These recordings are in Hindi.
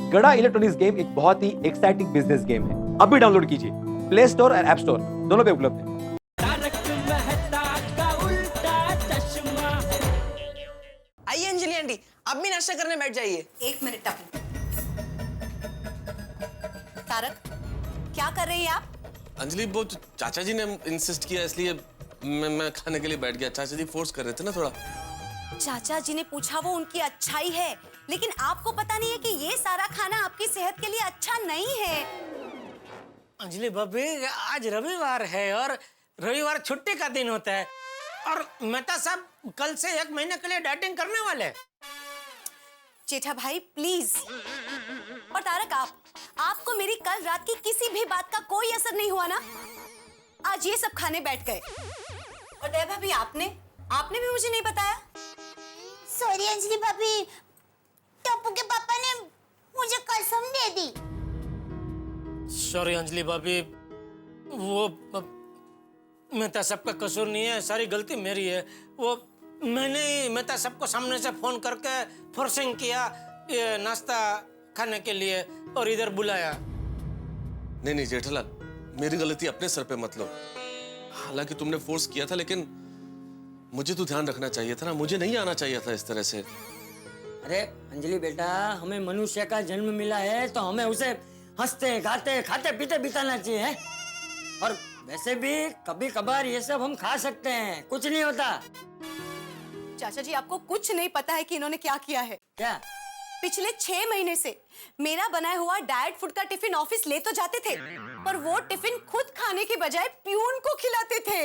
गड़ा इलेक्ट्रॉनिक्स गेम एक बहुत ही एक्साइटिंग बिजनेस गेम है। अभी डाउनलोड कीजिए, प्ले स्टोर और ऐप स्टोर दोनों पे उपलब्ध है। आइए अंजलि आंटी, आप भी नाश्ता करने बैठ जाइए। एक मिनट टाकू। तारक, क्या कर रही हैं आप? अंजलि, वो चाचा जी ने इंसिस्ट किया इसलिए मैं खाने के लिए बैठ गया। चाचा जी फोर्स कर रहे थे ना थोड़ा। चाचा जी ने पूछा वो उनकी अच्छाई है, लेकिन आपको पता नहीं है कि ये सारा खाना आपकी सेहत के लिए अच्छा नहीं है। अंजलि भाभी, आज रविवार है और रविवार छुट्टी का दिन होता है और मेहता साहब कल से 1 महीने के लिए डाइटिंग करने वाले हैं। जेठा भाई प्लीज। और तारक, आपको मेरी कल रात की किसी भी बात का कोई असर नहीं हुआ ना? आज ये सब खाने बैठ गए। और दया भाभी, आपने भी मुझे नहीं बताया। सॉरी अंजलि भाभी, टप्पू के पापा ने मुझे कसम दे दी। सॉरी अंजलि भाभी, वो मेहता साहब का कसूर नहीं है, सारी गलती मेरी है। वो मैंने मेहता साहब को सामने से फोन करके फोर्सिंग किया ये नाश्ता खाने के लिए और इधर बुलाया। नहीं जेठालाल, मेरी गलती अपने सर पे मत लो। हालांकि तुमने फोर्स किया था, लेकिन मुझे तो ध्यान रखना चाहिए था ना। मुझे नहीं आना चाहिए था इस तरह से। अरे अंजलि बेटा, हमें मनुष्य का जन्म मिला है तो हमें उसे हंसते गाते खाते पीते बिताना चाहिए है? और वैसे भी कभी कभार ये सब हम खा सकते हैं, कुछ नहीं होता। चाचा जी, आपको कुछ नहीं पता है कि इन्होंने क्या किया है। क्या? पिछले 6 महीने से मेरा बनाया हुआ डाइट फूड का टिफिन ऑफिस ले तो जाते थे, पर वो टिफिन खुद खाने के बजाय प्यून को खिलाते थे।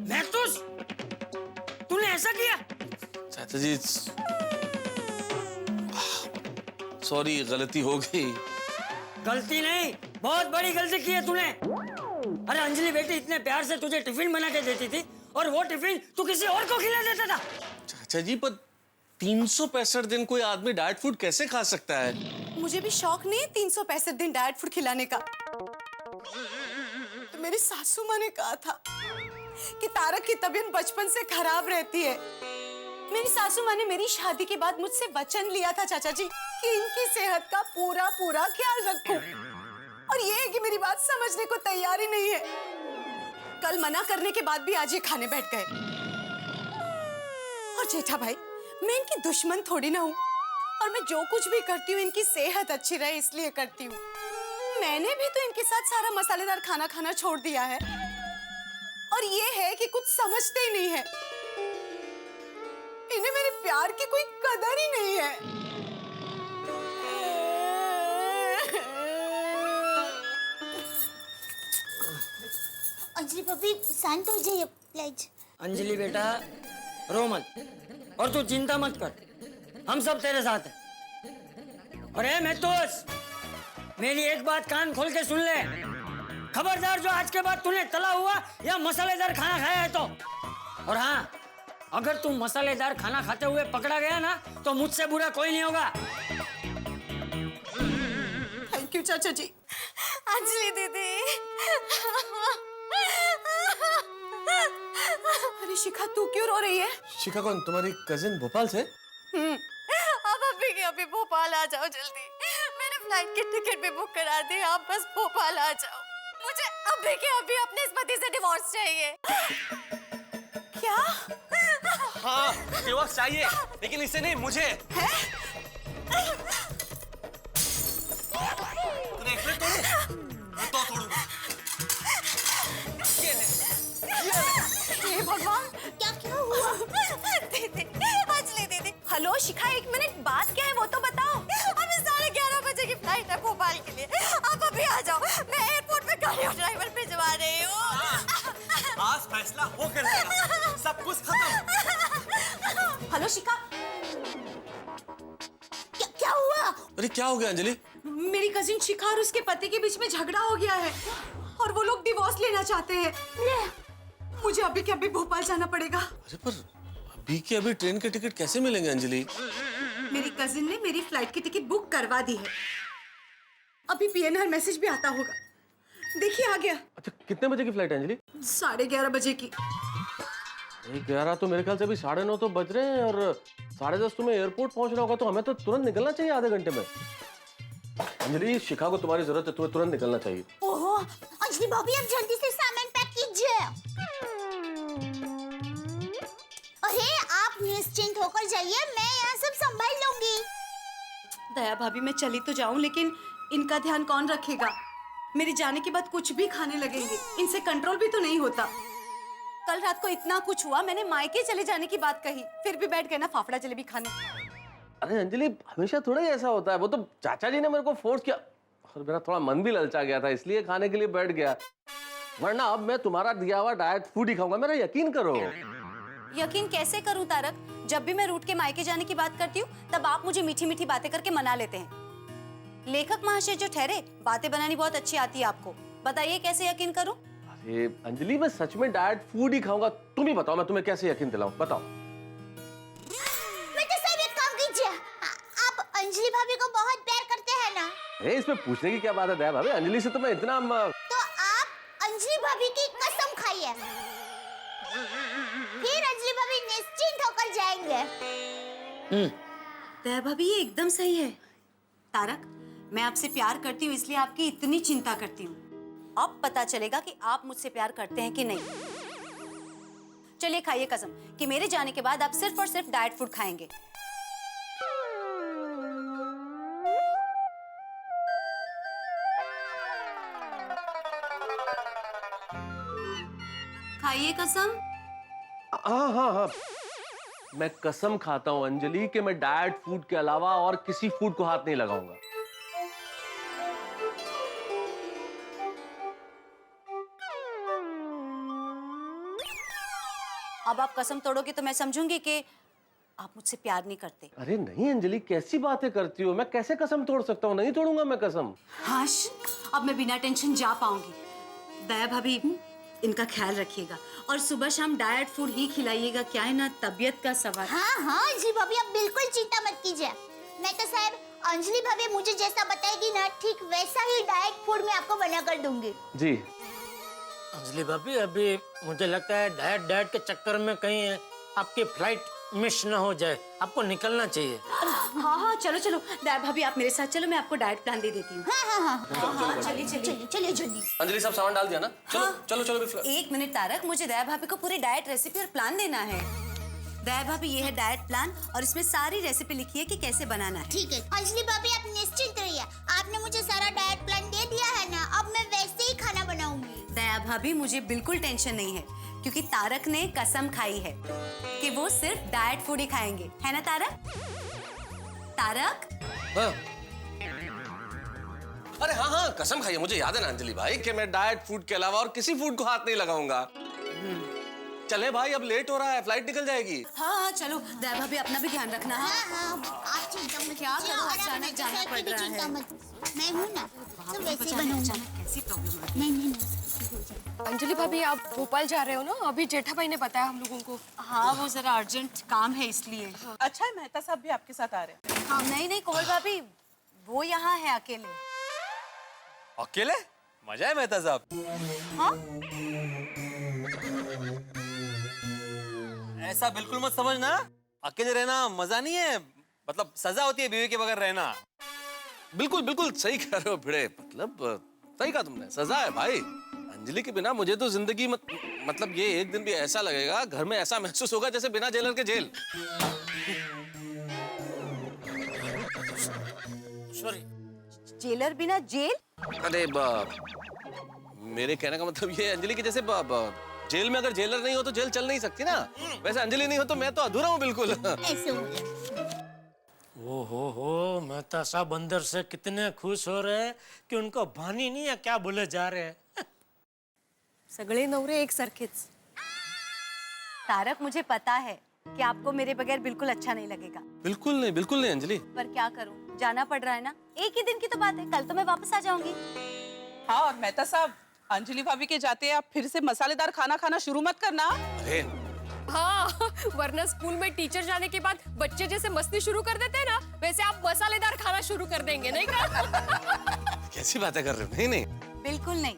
महतूस, तूने ऐसा किया? चाचा जी सॉरी, गलती हो गई। गलती नहीं, बहुत बड़ी गलती की है तूने। अरे अंजलि बेटी इतने प्यार से तुझे टिफिन बना के देती थी और वो टिफिन तू किसी और को खिला देता था। चाचा जी, पर 365 दिन कोई आदमी डाइट फूड कैसे खा सकता है? मुझे भी शौक नहीं है 365 दिन डाइट फूड खिलाने का। तो मेरी सासू माँ ने कहा था कि तारक की तबीयत बचपन से खराब रहती है। मेरी सासू माँ ने मेरी शादी के बाद मुझसे वचन लिया था चाचा जी कि इनकी सेहत का पूरा ख्याल रखूं। और ये है कि मेरी बात समझने को तैयार ही नहीं है। कल मना करने के बाद भी आज ये खाने बैठ गए। और जेठा भाई, मैं इनकी दुश्मन थोड़ी ना हूँ, और मैं जो कुछ भी करती हूँ इनकी सेहत अच्छी रहे इसलिए करती हूँ। मैंने भी तो इनके साथ सारा मसालेदार खाना खाना छोड़ दिया है, और ये है कि कुछ समझते ही नहीं है। इन्हें मेरे प्यार की कोई कदर ही नहीं है। अंजलि भाभी शांत हो जाइए प्लीज। अंजलि बेटा, रो मत और तू चिंता मत कर, हम सब तेरे साथ हैं। और ए महतूस, मेरी एक बात कान खोल के सुन ले। खबरदार, जो आज के बाद तूने तला हुआ या मसालेदार खाना खाया है तो। और हाँ, अगर तू मसालेदार खाना खाते हुए पकड़ा गया ना तो मुझसे बुरा कोई नहीं होगा। थैंक यू चाचा जी। अंजलि दीदी। अरे शिखा, तू क्यों रो रही है? शिखा कौन? तुम्हारी कजिन भोपाल से? अब अभी के अभी भोपाल आ जाओ जल्दी। मैंने फ्लाइट की टिकट भी बुक करा दी, आप बस भोपाल आ जाओ। मुझे अभी के अभी अपने इस पति से डिवोर्स चाहिए। क्या? हाँ, डिवोर्स चाहिए, लेकिन इसे नहीं, मुझे। ब्रेसलेट तोड़ूं? मैं तो तोड़ूंगा। ये ले। हे भगवान, क्या हुआ? दीदी, अंजलि दीदी। हेलो शिखा, 1 मिनट, बात क्या है वो तो बताओ। अभी 11:30 बजे की फ्लाइट है भोपाल के लिए, आप अभी आ जाओ। मैं एयरपोर्ट में गाड़ी और ड्राइवर भिजवा रही हूँ। आज फैसला हो कर रहेगा, सब कुछ खत्म। हेलो शिखा। क्या हुआ? अरे क्या हो गया अंजलि? मेरी कजिन शिखा और उसके पति के बीच में झगड़ा हो गया है और वो लोग डिवोर्स लेना चाहते हैं। मुझे अभी के अभी भोपाल जाना पड़ेगा। अरे पर अभी के अभी ट्रेन के टिकट कैसे मिलेंगे अंजलि? मेरी कजिन ने मेरी फ्लाइट की टिकट बुक करवा दी है। अभी पीएनआर मैसेज भी आता होगा, देखिए आ गया। अच्छा, कितने बजे की फ्लाइट है अंजलि? 11:30 बजे की। 11 तो मेरे ख्याल से अभी 9:30 तो बज रहे हैं और 10:30 तुम्हें एयरपोर्ट पहुंचना होगा तो हमें तो तुरंत निकलना चाहिए आधे घंटे में। अंजलि, शिखा को तुम्हारी जरूरत है, तुम्हें तुरंत निकलना चाहिए। ओहो अंजलि भाभी आप जल्दी से सामान पैक कीजिए। अरे आप निश्चिंत होकर जाइए, मैं यहाँ सब संभाल लूंगी। दया भाभी मैं चली तो जाऊं लेकिन इनका ध्यान कौन रखेगा? मेरे जाने के बाद कुछ भी खाने लगेंगे, इनसे कंट्रोल भी तो नहीं होता। कल रात को इतना कुछ हुआ, मैंने मायके चले जाने की बात कही, फिर भी बैठ गए ना फाफड़ा जलेबी खाने। अरे अंजलि, हमेशा थोड़ा ही ऐसा होता है। वो तो चाचा जी ने मेरे को फोर्स किया और मेरा थोड़ा मन भी ललचा गया था, इसलिए खाने के लिए बैठ गया। वरना अब मैं तुम्हारा दिया हुआ डाइट फूड ही खाऊंगा, मेरा यकीन करो। यकीन कैसे करूं तारक? जब भी मैं रूट के मायके जाने की बात करती हूँ तब आप मुझे मीठी मीठी बातें करके मना लेते हैं। लेखक महाशय जो ठहरे, बातें बनानी बहुत अच्छी आती है आपको, बताइए कैसे यकीन करूं? अरे अंजलि, मैं सच में डाइट फूड ही खाऊंगा। तुम ही बताओ, मैं तुम्हें कैसे यकीन दिलाऊं, बताओ। मैं तो सब एक काम कीजिए, आप अंजलि भाभी को बहुत प्यार करते हैं ना? अरे इसमें पूछने की क्या बात है दया भाभी? अंजलि से तो मैं इतना तो आप अंजलि भाभी की कसम खाइए, फिर अंजलि भाभी निश्चिंत होकर जाएंगे। दया भाभी ये एकदम सही है। तारक, मैं आपसे प्यार करती हूँ इसलिए आपकी इतनी चिंता करती हूँ। अब पता चलेगा कि आप मुझसे प्यार करते हैं कि नहीं। चलिए खाइए कसम कि मेरे जाने के बाद आप सिर्फ और सिर्फ डाइट फूड खाएंगे। खाइए कसम। हाँ, मैं कसम खाता हूँ अंजलि कि मैं डाइट फूड के अलावा और किसी फूड को हाथ नहीं लगाऊंगा। अब आप कसम तोड़ोगे तो मैं समझूंगी कि आप मुझसे प्यार नहीं करते। अरे नहीं अंजलि, कैसी बातें करती हो? मैं कैसे कसम तोड़ सकता हूँ? नहीं तोड़ूंगा मैं कसम। हाश, अब मैं बिना टेंशन जा पाऊंगी। दया भाभी इनका ख्याल रखिएगा और सुबह शाम डाइट फूड ही खिलाइएगा, क्या है ना तबीयत का सवाल। हाँ अंजलि भाभी आप बिल्कुल चिंता मत कीजिए। मैं तो साहब अंजलि भाभी मुझे जैसा बताएगी ना, ठीक वैसा ही डाइट फूड मैं आपको बना कर दूंगी। जी अंजलि भाभी, अभी मुझे लगता है डाइट के चक्कर में कहीं आपकी फ्लाइट मिस ना हो जाए, आपको निकलना चाहिए। हाँ चलो चलो दया भाभी आप मेरे साथ चलो, मैं आपको डाइट प्लान दे देती हूँ। हाँ चलिए चलिए चलिए जल्दी। अंजलि, सब सामान डाल दिया ना? चलो चलो चलो। एक मिनट तारक, मुझे दया भाभी को पूरी डाइट रेसिपी और प्लान देना है। दया भाभी ये है डाइट प्लान और इसमें सारी रेसिपी लिखी है कि कैसे बनाना है। ठीक है अंजलि भाभी आप निश्चिंत रहिए, आपने मुझे सारा डाइट प्लान दे दिया है ना, अब मैं वैसे ही खाना बनाऊंगी। दया भाभी मुझे बिल्कुल टेंशन नहीं है क्योंकि तारक ने कसम खाई है कि वो सिर्फ डाइट फूड ही खाएंगे, है ना तारक? तारक? हाँ। अरे हाँ, कसम खाइए, मुझे याद है ना अंजलि भाई कि मैं डाइट फूड के अलावा और किसी फूड को हाथ नहीं लगाऊंगा। चले भाई, अब लेट हो रहा है, फ्लाइट निकल जाएगी। हाँ चलो दया भाभी अपना भी ध्यान रखना। हाँ आप चिंता मत क्या कीजिए, करूं, और आप अचानक अपने जाना साथ पड़ की भी रहा चिंता है। मत, मैं हूँ ना, सब वैसे ही अचानक बनाऊंगी। कैसी प्रॉब्लम आ रही नहीं अंजलि भाभी आप भोपाल जा रहे हो ना? अभी जेठा भाई ने बताया हम लोगों को। है? हाँ वो जरा अर्जेंट काम है इसलिए। अच्छा है मेहता साहब भी आपके साथ आ रहे हैं। हाँ नहीं कोमल भाभी वो यहाँ है अकेले। अकेले? मजा है मेहता साहब। हाँ ऐसा बिल्कुल मत समझना, अकेले रहना मजा नहीं है, मतलब सजा होती है बीवी के बगैर रहना। बिल्कुल बिल्कुल सही कह रहे हो भिड़े, मतलब सही कहा तुमने, सजा है भाई। अंजलि के बिना मुझे तो जिंदगी मतलब ये एक दिन भी ऐसा लगेगा, घर में ऐसा महसूस होगा जैसे बिना जेलर के जेल। सॉरी, जेलर बिना जेल? अरे मेरे कहने का मतलब ये अंजलि के जैसे जेल में अगर जेलर नहीं हो तो जेल चल नहीं सकती ना, वैसे अंजलि नहीं हो तो मैं तो अधूरा हूँ बिल्कुल। ऐसे हो गया। ओहो, मेहता साहब अंदर से कितने खुश हो रहे हैं कि उनको भानी नहीं है क्या बोले जा रहे हैं। सगळे नवरे एक सारखेच। तारक मुझे पता है कि आपको मेरे बगैर बिल्कुल अच्छा नहीं लगेगा, बिल्कुल नहीं अंजलि। पर क्या करूं, जाना पड़ रहा है ना। एक ही दिन की तो बात है, कल तो मैं वापस आ जाऊंगी। हाँ और मेहता साहब, अंजलि भाभी के जाते आप फिर से मसालेदार खाना खाना शुरू मत करना। अरे हाँ, वरना स्कूल में टीचर जाने के बाद बच्चे जैसे मस्ती शुरू कर देते हैं ना, वैसे आप मसालेदार खाना शुरू कर देंगे, नहीं क्या? कैसी बातें कर रहे हो? नहीं बिल्कुल नहीं,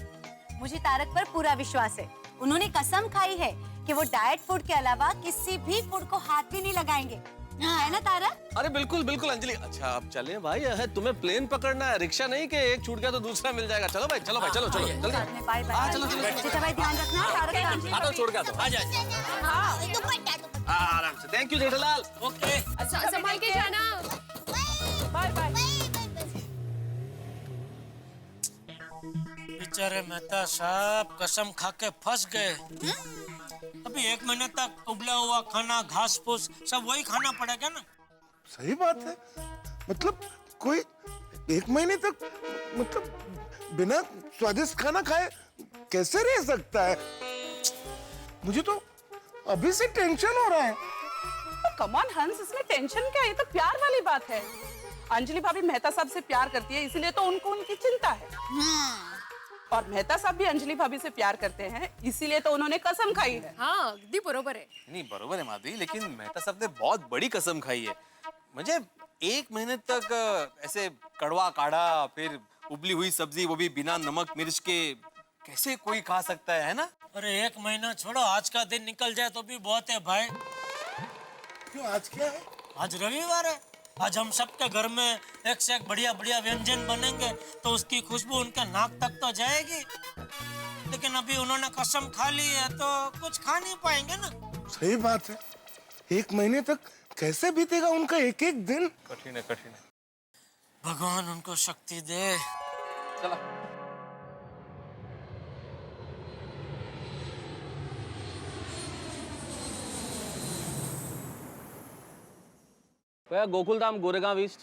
मुझे तारक पर पूरा विश्वास है। उन्होंने कसम खाई है कि वो डाइट फूड के अलावा किसी भी फूड को हाथ भी नहीं लगाएंगे। हाँ, है ना तारक? अरे बिल्कुल बिल्कुल अंजलि। अच्छा आप चलें भाई, तुम्हें प्लेन पकड़ना है, रिक्शा नहीं कि एक छूट गया तो दूसरा मिल जाएगा। चलो भाई चलो चलो जल्दी। Bye bye. चलो चाचा भाई ध्यान रखना, तारक ध्यान। ऑटो छोड़ के आ जाओ। आराम से। Thank you Jethalal. ओके। अच्छा संभाल के जाना। Bye bye. बेचारे मेहता साहब कसम खा के फंस गए। अभी 1 महीने तक उबला हुआ खाना, घास फूस सब वही खाना पड़ेगा ना। सही बात है। मतलब कोई 1 महीने तक मतलब बिना स्वादिष्ट खाना खाए कैसे रह सकता है? मुझे तो अभी से टेंशन हो रहा है। कम ऑन हंस, इसमें टेंशन क्या है? ये तो प्यार वाली बात है। अंजलि भाभी मेहता साहब से प्यार करती है, इसीलिए तो उनको उनकी चिंता है। और मेहता साहब भी अंजलि भाभी से प्यार करते हैं, इसीलिए तो उन्होंने कसम खाई है। हाँ अगदी बरोबर है। नहीं बरोबर है माधवी, लेकिन मेहता साहब ने बहुत बड़ी कसम खाई है। मुझे 1 महीने तक ऐसे कड़वा काढ़ा, फिर उबली हुई सब्जी, वो भी बिना नमक मिर्च के, कैसे कोई खा सकता है ना? अरे 1 महीना छोड़ो, आज का दिन निकल जाए तो भी बहुत है भाई। क्यों आज क्या है? आज रविवार है। आज हम सबके घर में एक से एक बढ़िया बढ़िया व्यंजन बनेंगे तो उसकी खुशबू उनके नाक तक तो जाएगी। लेकिन अभी उन्होंने कसम खा ली है तो कुछ खा नहीं पाएंगे ना। सही बात है। 1 महीने तक कैसे बीतेगा उनका एक एक दिन? कठिन है कठिन है। भगवान उनको शक्ति दे। चला। भैया गोकुलधाम गोरेगांव ईस्ट।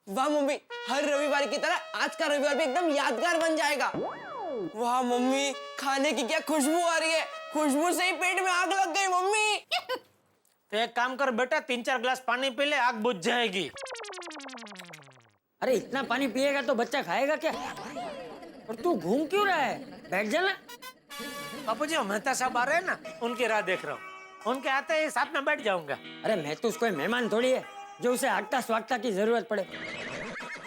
वाह मम्मी, हर रविवार की तरह आज का रविवार भी एकदम यादगार बन जाएगा। वाह मम्मी, खाने की क्या खुशबू आ रही है। खुशबू से ही पेट में आग लग गई मम्मी। तो एक काम कर बेटा, 3-4 गिलास पानी पी ले, आग बुझ जाएगी। अरे इतना पानी पिएगा तो बच्चा खाएगा क्या? और तू घूम क्यों रहा है? बैठ जाना। बापू जी मेहता साहब आ रहे हैं ना, उनकी राह देख रहा हूँ। उनके आते ही साथ में बैठ जाऊंगा। अरे मैं तो कोई मेहमान थोड़ी है जो उसे हट्टा स्वागता की जरूरत पड़े।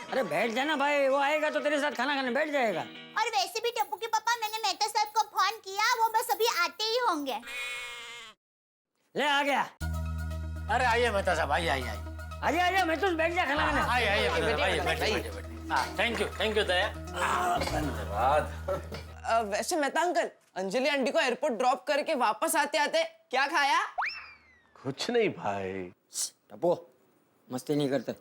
अरे बैठ जाना भाई, वो आएगा तो तेरे साथ खाना खाने बैठ जाएगा। और वैसे भी टप्पू के पापा, मैंने मेहता साहब को फोन किया, वो बस अभी आते ही होंगे। ले आ गया। अरे आइए मेहता साहब, आइए आइए आइए आजा आजा, मैं तो बैठ जा खाना खाने। आइए आइए बैठिए। थैंक यू दया। धन्यवाद। वैसे मेहता अंकल, अंजलि आंटी को एयरपोर्ट ड्रॉप करके वापस आते आते क्या खाया? कुछ नहीं भाई। टप्पू मस्ती नहीं करते।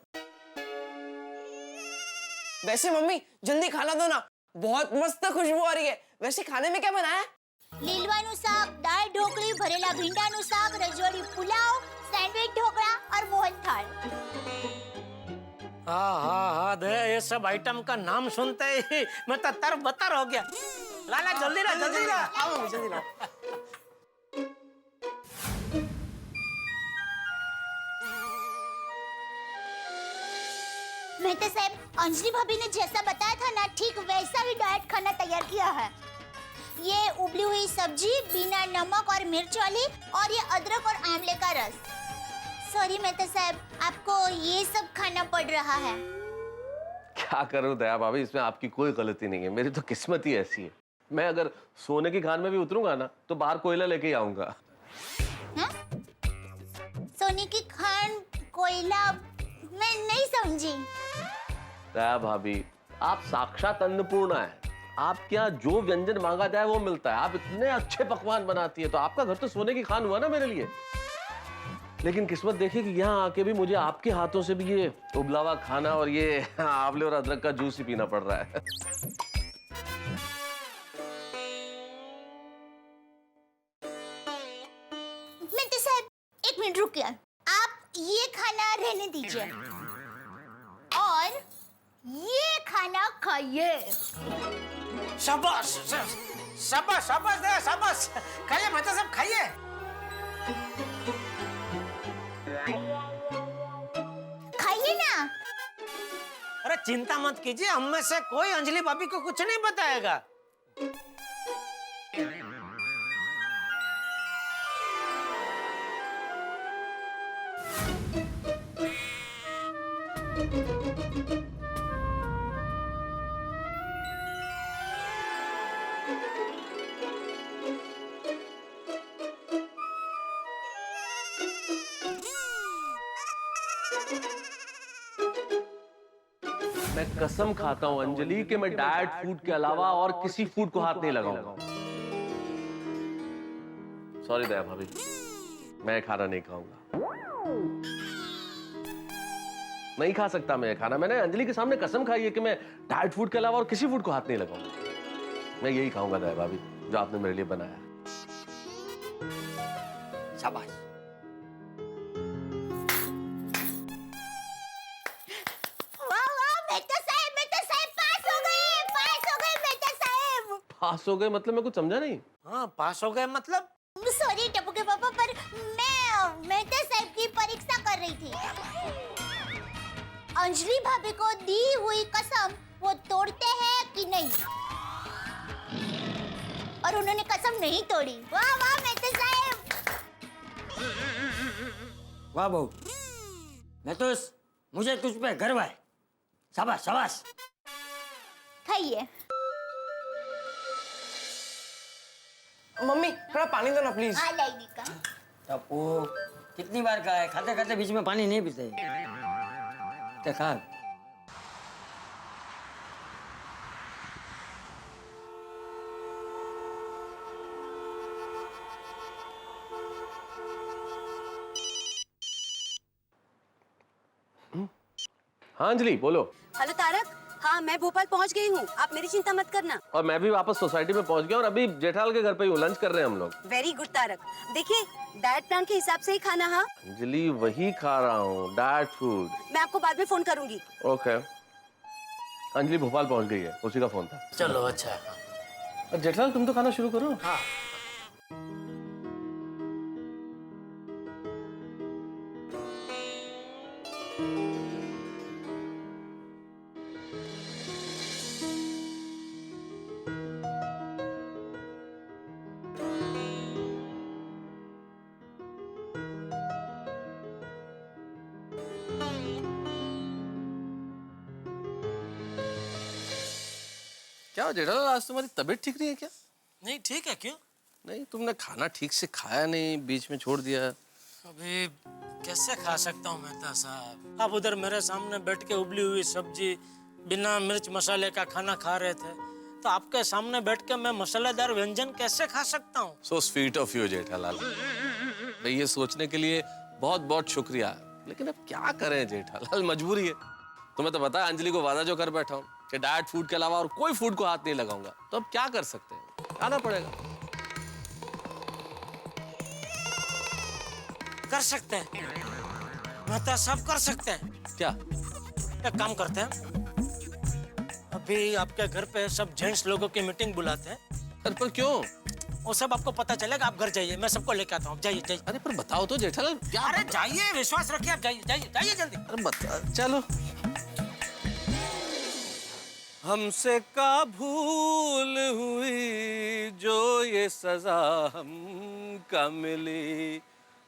वैसे मम्मी जल्दी खाना दो ना, बहुत मस्त खुशबू आ रही है। वैसे खाने में क्या बनाया? લીલવાનું શાક, દાળ ઢોકળી, ભરેલા ભીંડાનું શાક, રજવાડી પુલાવ, સેન્ડવિચ ઢોકળા और મોહનથાળ। हाँ दया, ये सब आइटम का नाम सुनते ही मैं तो तर-बतर हो गया। लाला जल्दी ला जल्दी ला। हाँ मम्मी जल्दी ला। मेहता साहब, अंजलि भाभी ने जैसा बताया था ना, ठीक वैसा ही डाइट खाना तैयार किया है। ये उबली हुई सब्जी, बिना नमक और मिर्च वाली, और ये अदरक और आंवले का रस। सॉरी मेहता साहब, आपको ये सब खाना पड़ रहा है। क्या करूं दया भाभी, इसमें आपकी कोई गलती नहीं है। मेरी तो किस्मत ही ऐसी है। मैं अगर सोने की खान में भी उतरूंगा ना तो बाहर कोयला लेके ही आऊंगा। हाँ? सोने की खान, कोयला, मैं नहीं समझी। दया भाभी, आप साक्षात अन्नपूर्णा है। आपके यहाँ जो व्यंजन मांगा जाए वो मिलता है। आप इतने अच्छे पकवान बनाती है, तो आपका घर तो सोने की खान हुआ ना मेरे लिए। लेकिन किस्मत देखिए कि यहाँ आके भी मुझे आपके हाथों से भी ये उबला हुआ खाना और ये आंवले और अदरक का जूस ही पीना पड़ रहा है। मिंटू साहब, 1 मिनट रुकिए। आप ये खाना रहने दीजिए और ये खाना खाइए। शाबाश शाबाश शाबाश दया, शाबाश। खाइए मेहता साहब, खाइए। खाइए ना। अरे चिंता मत कीजिए, हम में से कोई अंजलि भाभी को कुछ नहीं बताएगा। मैं कसम खाता हूं अंजलि कि मैं डाइट फूड के अलावा और किसी फूड को हाथ नहीं लगाऊंगा। सॉरी दया भाभी, मैं खाना नहीं खाऊंगा। नहीं खा सकता मैं खाना। मैंने अंजलि के सामने कसम खाई है कि मैं डाइट फूड के अलावा और किसी फूड को हाथ नहीं लगाऊंगा। मैं यही खाऊंगा दया भाभी जो आपने मेरे लिए बनाया। शाबाश। पास हो गए मतलब मैं कुछ समझा नहीं। हाँ, पास हो गए मतलब? सॉरी टप्पू के पापा, पर मैं मेहता साहब की परीक्षा कर रही थी। अंजलि भाभी को दी हुई कसम वो तोड़ते हैं कि नहीं, और उन्होंने कसम नहीं तोड़ी। वाह वाह मेहता साहब, वाह बहू, मैं तो मुझे तुझ पे गर्व है। शाबाश शाबाश। खाइए। मम्मी थोड़ा पानी दो ना प्लीज। हाँ लाइनी का। टप्पू कितनी बार कहा है, खाते खाते बीच में पानी नहीं पीते। तो खा। हाँ अंजलि बोलो। हेलो तारक, हाँ मैं भोपाल पहुंच गई हूँ, आप मेरी चिंता मत करना। और मैं भी वापस सोसाइटी में पहुंच गया और अभी जेठालाल के घर पे ही हूँ, लंच कर रहे हैं हम लोग। वेरी गुड तारक, देखिए डाइट प्लान के हिसाब से ही खाना। हाँ अंजलि वही खा रहा हूँ, डाइट फूड। मैं आपको बाद में फोन करूंगी। ओके। अंजलि भोपाल पहुंच गई है, उसी का फोन था। चलो अच्छा। और जेठालाल तुम तो खाना शुरू करो। हाँ। क्या जेठालाल, आज तुम्हारी तबीयत ठीक नहीं है क्या? नहीं ठीक है, क्यों? नहीं, तुमने खाना ठीक से खाया नहीं, बीच में छोड़ दिया। अभी कैसे खा सकता हूँ मेहता साहब? आप उधर मेरे सामने बैठ के उबली हुई सब्जी बिना मिर्च मसाले का खाना खा रहे थे, तो आपके सामने बैठ के मैं मसालेदार व्यंजन कैसे खा सकता हूँ? So sweet of you Jethalal. भाई ये सोचने के लिए बहुत बहुत शुक्रिया, लेकिन अब क्या करें जेठालाल, मजबूरी है। तुम्हें तो पता है अंजलि को वादा जो कर बैठा हूँ कि डाइट फूड के अलावा और कोई फूड को हाथ नहीं लगाऊंगा, तो अब क्या कर सकते हैं, आना पड़ेगा। कर सकते हैं मेहता साहब, कर सकते हैं। क्या? एक काम करते हैं, अभी आपके घर पे सब जेंट्स लोगों की मीटिंग बुलाते हैं। अरे पर क्यों? वो सब आपको पता चलेगा, आप घर जाइए, मैं सबको लेके आता हूँ। जाइए जाइए। अरे पर बताओ तो जेठालाल क्या? अरे जाइए, विश्वास रखिए, आप जाइए जाइए जाइए जल्दी। अरे बता, चलो। हमसे का भूल हुई जो ये सजा हमका मिली,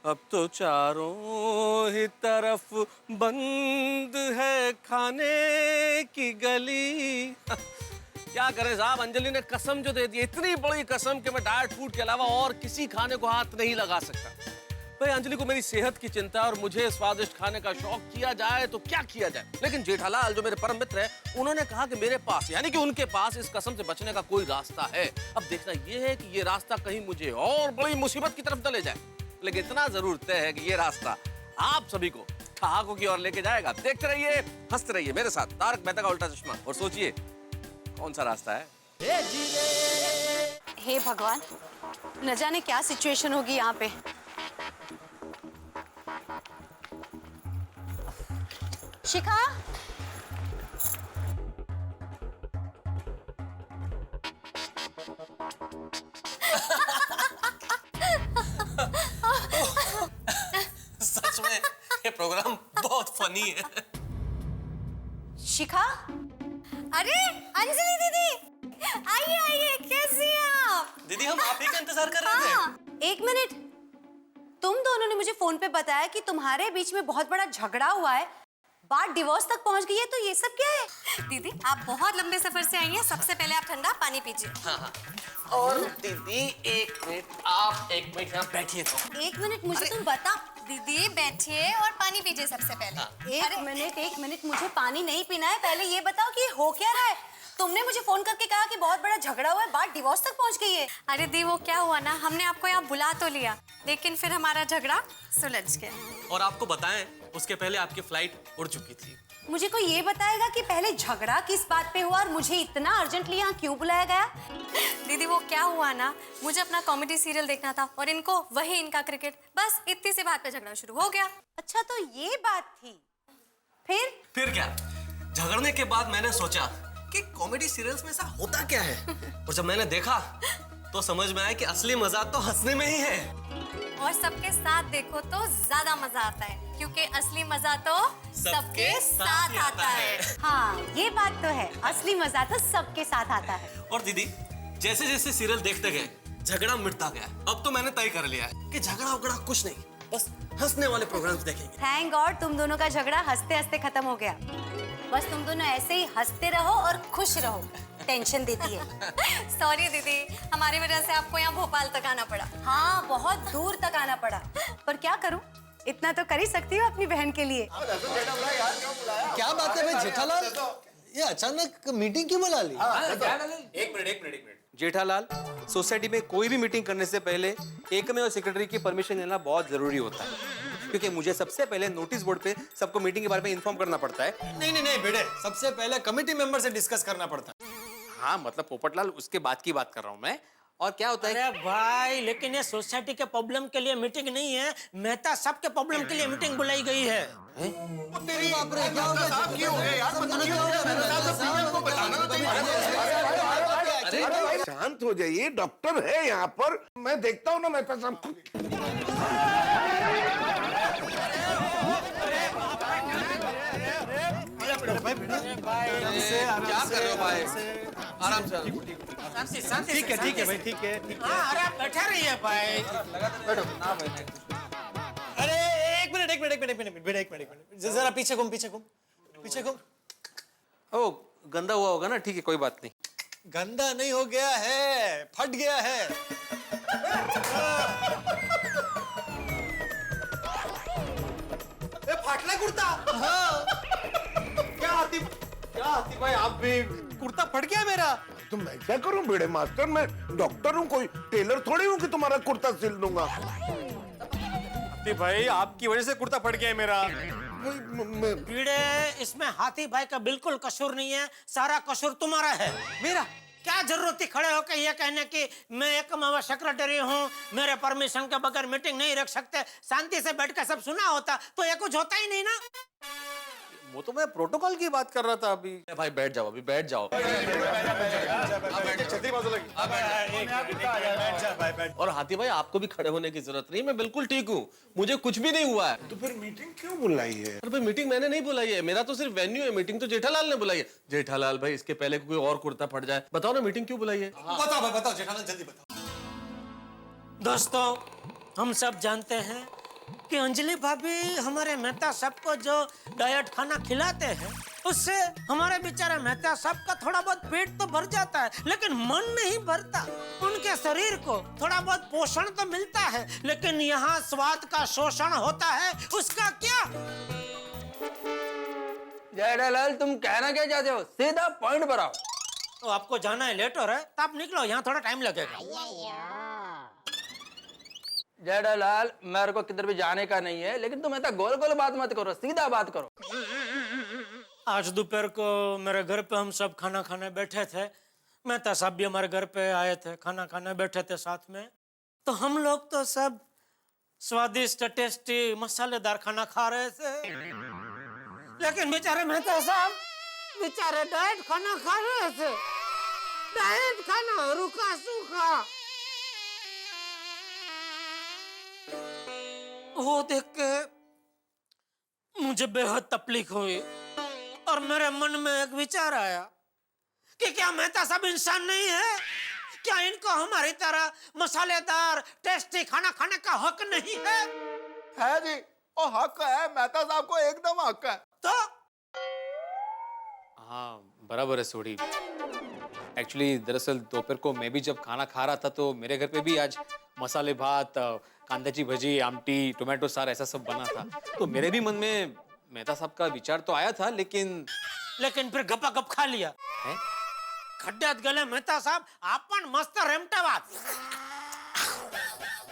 अब तो चारों ही तरफ बंद है खाने की गली। क्या करें साहब, अंजलि ने कसम जो दे दी, इतनी बड़ी कसम कि मैं डाइट फूड के अलावा और किसी खाने को हाथ नहीं लगा सकता। भाई अंजलि को मेरी सेहत की चिंता और मुझे स्वादिष्ट खाने का शौक किया जाए तो क्या किया जाए, लेकिन जेठालाल जो मेरे परम मित्र है, उन्होंने कहा कि मेरे पास यानी कि उनके पास इस कसम से बचने का कोई रास्ता है। अब देखना ये है कि ये रास्ता कहीं मुझे और बड़ी मुसीबत की तरफ न ले जाए, लेकिन इतना जरूर तय है कि ये रास्ता आप सभी को ठहाकों की ओर लेके जाएगा। देखते रहिए, हंसते रहिए मेरे साथ तारक मेहता का उल्टा चश्मा, और सोचिए कौन सा रास्ता है। हे भगवान, न जाने क्या सिचुएशन होगी यहाँ पे। शिखा, सच में ये प्रोग्राम बहुत फनी है। शिखा, अरे अंजलि दीदी, आइए आइए, कैसी हैं आप? दीदी हम आप ही का इंतजार कर रहे थे। एक मिनट, तुम दोनों ने मुझे फोन पे बताया कि तुम्हारे बीच में बहुत बड़ा झगड़ा हुआ है, बात डिवोर्स तक पहुंच गई है तो ये सब क्या है? दीदी आप बहुत लंबे सफर से आई हैं, सबसे पहले आप ठंडा पानी पीजिए। और दीदी एक मिनट, आप एक मिनट यहाँ बैठिए तो। एक मिनट मुझे तुम बता। दीदी बैठिए और पानी पीजिए सबसे पहले। एक मिनट मुझे पानी नहीं पीना है, पहले ये बताओ कि हो क्या रहा है? तुमने मुझे फोन करके कहा कि बहुत बड़ा झगड़ा हुआ है, बात डिवोर्स तक पहुंच गई है। अरे दी वो क्या हुआ ना, हमने आपको यहाँ बुला तो लिया लेकिन फिर हमारा झगड़ा सुलझ गया। और आपको बताएं उसके पहले आपकी फ्लाइट उड़ चुकी थी। मुझे कोई ये बताएगा कि पहले झगड़ा किस बात पे हुआ और मुझे इतना अर्जेंटली यहाँ क्यों बुलाया गया? दीदी वो क्या हुआ ना, मुझे अपना कॉमेडी सीरियल देखना था और इनको वही इनका क्रिकेट, बस इतनी सी बात पे झगड़ा शुरू हो गया। अच्छा तो ये बात थी। फिर क्या, झगड़ने के बाद मैंने सोचा कि कॉमेडी सीरियल्स में ऐसा होता क्या है, और जब मैंने देखा तो समझ में आया कि असली मजा तो हंसने में ही है। और सबके साथ देखो तो ज्यादा मजा आता है, क्योंकि असली मजा तो सबके साथ आता है। हाँ ये बात तो है, असली मजा तो सबके साथ आता है। और दीदी जैसे जैसे सीरियल देखते गए झगड़ा मिटता गया। अब तो मैंने तय कर लिया है कि झगड़ा उगड़ा कुछ नहीं, बस हंसने वाले प्रोग्राम्स देखेंगे। थैंक गॉड तुम दोनों का झगड़ा हंसते हंसते खत्म हो गया। बस तुम दोनों ऐसे ही हंसते रहो और खुश रहो, टेंशन देती है। सॉरी दीदी, हमारी वजह से आपको यहाँ भोपाल तक आना पड़ा। हाँ बहुत दूर तक आना पड़ा, पर क्या करूं, इतना तो कर ही सकती हूँ अपनी बहन के लिए। क्या बात है भाई जेठालाल, ये अचानक मीटिंग क्यों बुला ली? एक मिनट जेठालाल, सोसाइटी में कोई भी मीटिंग करने से पहले एकमे और सेक्रेटरी की परमिशन लेना बहुत जरूरी होता है, क्योंकि मुझे सबसे पहले नोटिस बोर्ड पे सबको मीटिंग के बारे में इन्फॉर्म करना पड़ता है। नहीं बेटे, सबसे पहले कमेटी मेंबर से डिस्कस करना पड़ता है। हाँ मतलब पोपटलाल, उसके बाद की बात कर रहा हूँ मैं। और क्या होता है? अरे भाई लेकिन ये सोसाइटी के प्रॉब्लम के लिए मीटिंग नहीं है, मेहता साहब के प्रॉब्लम के लिए मीटिंग बुलाई गई है। तेरी बाप रे, क्या हो गया? शांत हो जाइए, डॉक्टर है यहाँ पर, मैं देखता हूँ ना मेहता साहब को। क्या कर रहे हो भाई? आराम से। ठीक है भाई, ठीक है। अरे आप बैठा रहिए भाई। बैठो ना भाई। अरे एक मिनट, जरा पीछे घूम। ओ गंदा हुआ होगा ना, ठीक है कोई बात नहीं। गंदा नहीं हो गया है, फट गया है। फाटला कुर्ता। हाँ। क्या हाथी भाई, आप भी कुर्ता फट गया मेरा। तो मैं क्या करूं बेड़े मास्टर, मैं डॉक्टर हूँ, कोई टेलर थोड़ी हूँ कि तुम्हारा कुर्ता सिल दूंगा। भाई आपकी वजह से कुर्ता फट गया है मेरा। कीड़े, इसमें हाथी भाई का बिल्कुल कसूर नहीं है, सारा कसूर तुम्हारा है। मेरा क्या जरूरत थी खड़े होकर ये कहने की मैं एकमावा सेक्रेटरी हूँ, मेरे परमिशन के बगैर मीटिंग नहीं रख सकते। शांति से बैठकर सब सुना होता तो ये कुछ होता ही नहीं ना। वो तो मैं प्रोटोकॉल की बात कर रहा था अभी। भाई बैठ जाओ, अभी बैठ जाओ। और हाथी भाई आपको भी खड़े होने की जरूरत नहीं, मैं बिल्कुल ठीक हूँ, मुझे कुछ भी नहीं हुआ है। तो फिर मीटिंग क्यों बुलाई है? अरे भाई मीटिंग मैंने नहीं बुलाई है, मेरा तो सिर्फ वेन्यू है, मीटिंग तो जेठालाल ने बुलाई है। जेठालाल भाई इसके पहले कोई और कुर्ता फट जाए, बताओ ना मीटिंग क्यों बुलाई है? बताओ जेठालाल, जल्दी बताओ। दोस्तों, हम सब जानते हैं कि अंजलि भाभी हमारे मेहता साहब को जो डाइट खाना खिलाते हैं उससे हमारे बेचारे मेहता साहब का थोड़ा बहुत पेट तो भर जाता है, लेकिन मन नहीं भरता। उनके शरीर को थोड़ा बहुत पोषण तो मिलता है, लेकिन यहाँ स्वाद का शोषण होता है, उसका क्या? जेठालाल तुम कहना क्या चाहते हो, सीधा पॉइंट पर आओ। तो आपको जाना है, लेट हो रहा है, तो आप निकलो, यहाँ थोड़ा टाइम लगेगा। जेठालाल मेरे को किधर भी जाने का नहीं है, लेकिन तुम ऐसा गोल गोल बात मत करो, सीधा बात करो। आज दोपहर को मेरे घर पे हम सब खाना खाने बैठे थे, मेहता साहब भी हमारे घर पे आए थे, खाना खाने बैठे थे साथ में। तो हम लोग तो सब स्वादिष्ट टेस्टी मसालेदार खाना खा रहे थे, लेकिन बेचारे मेहता साहब बेचारे डाइट खाना खा रहे थे। डाइट खाना, रूखा सूखा। वो देख के मुझे बेहद तकलीफ हुई और मेरे मन में एक विचार आया कि क्या मेहता साहब इंसान नहीं है? क्या इनको हमारी तरह मसालेदार टेस्टी खाना खाने का हक नहीं है? है जी, ओ हक है, मेहता साहब को एकदम हक है। तो हाँ बराबर है सोडी। एक्चुअली दरअसल दोपहर को मैं भी जब खाना खा रहा था तो मेरे घर पे भी आज मसाले भात, कांद्याची भजी, आमटी, टोमेटो सार ऐसा सब बना था। तो मेरे भी मन में मेहता साहब का विचार तो आया था, लेकिन फिर गपा गप खा लिया है? खड्ड्यात गेले मेहता साहब, आपण मस्त रेमटावात।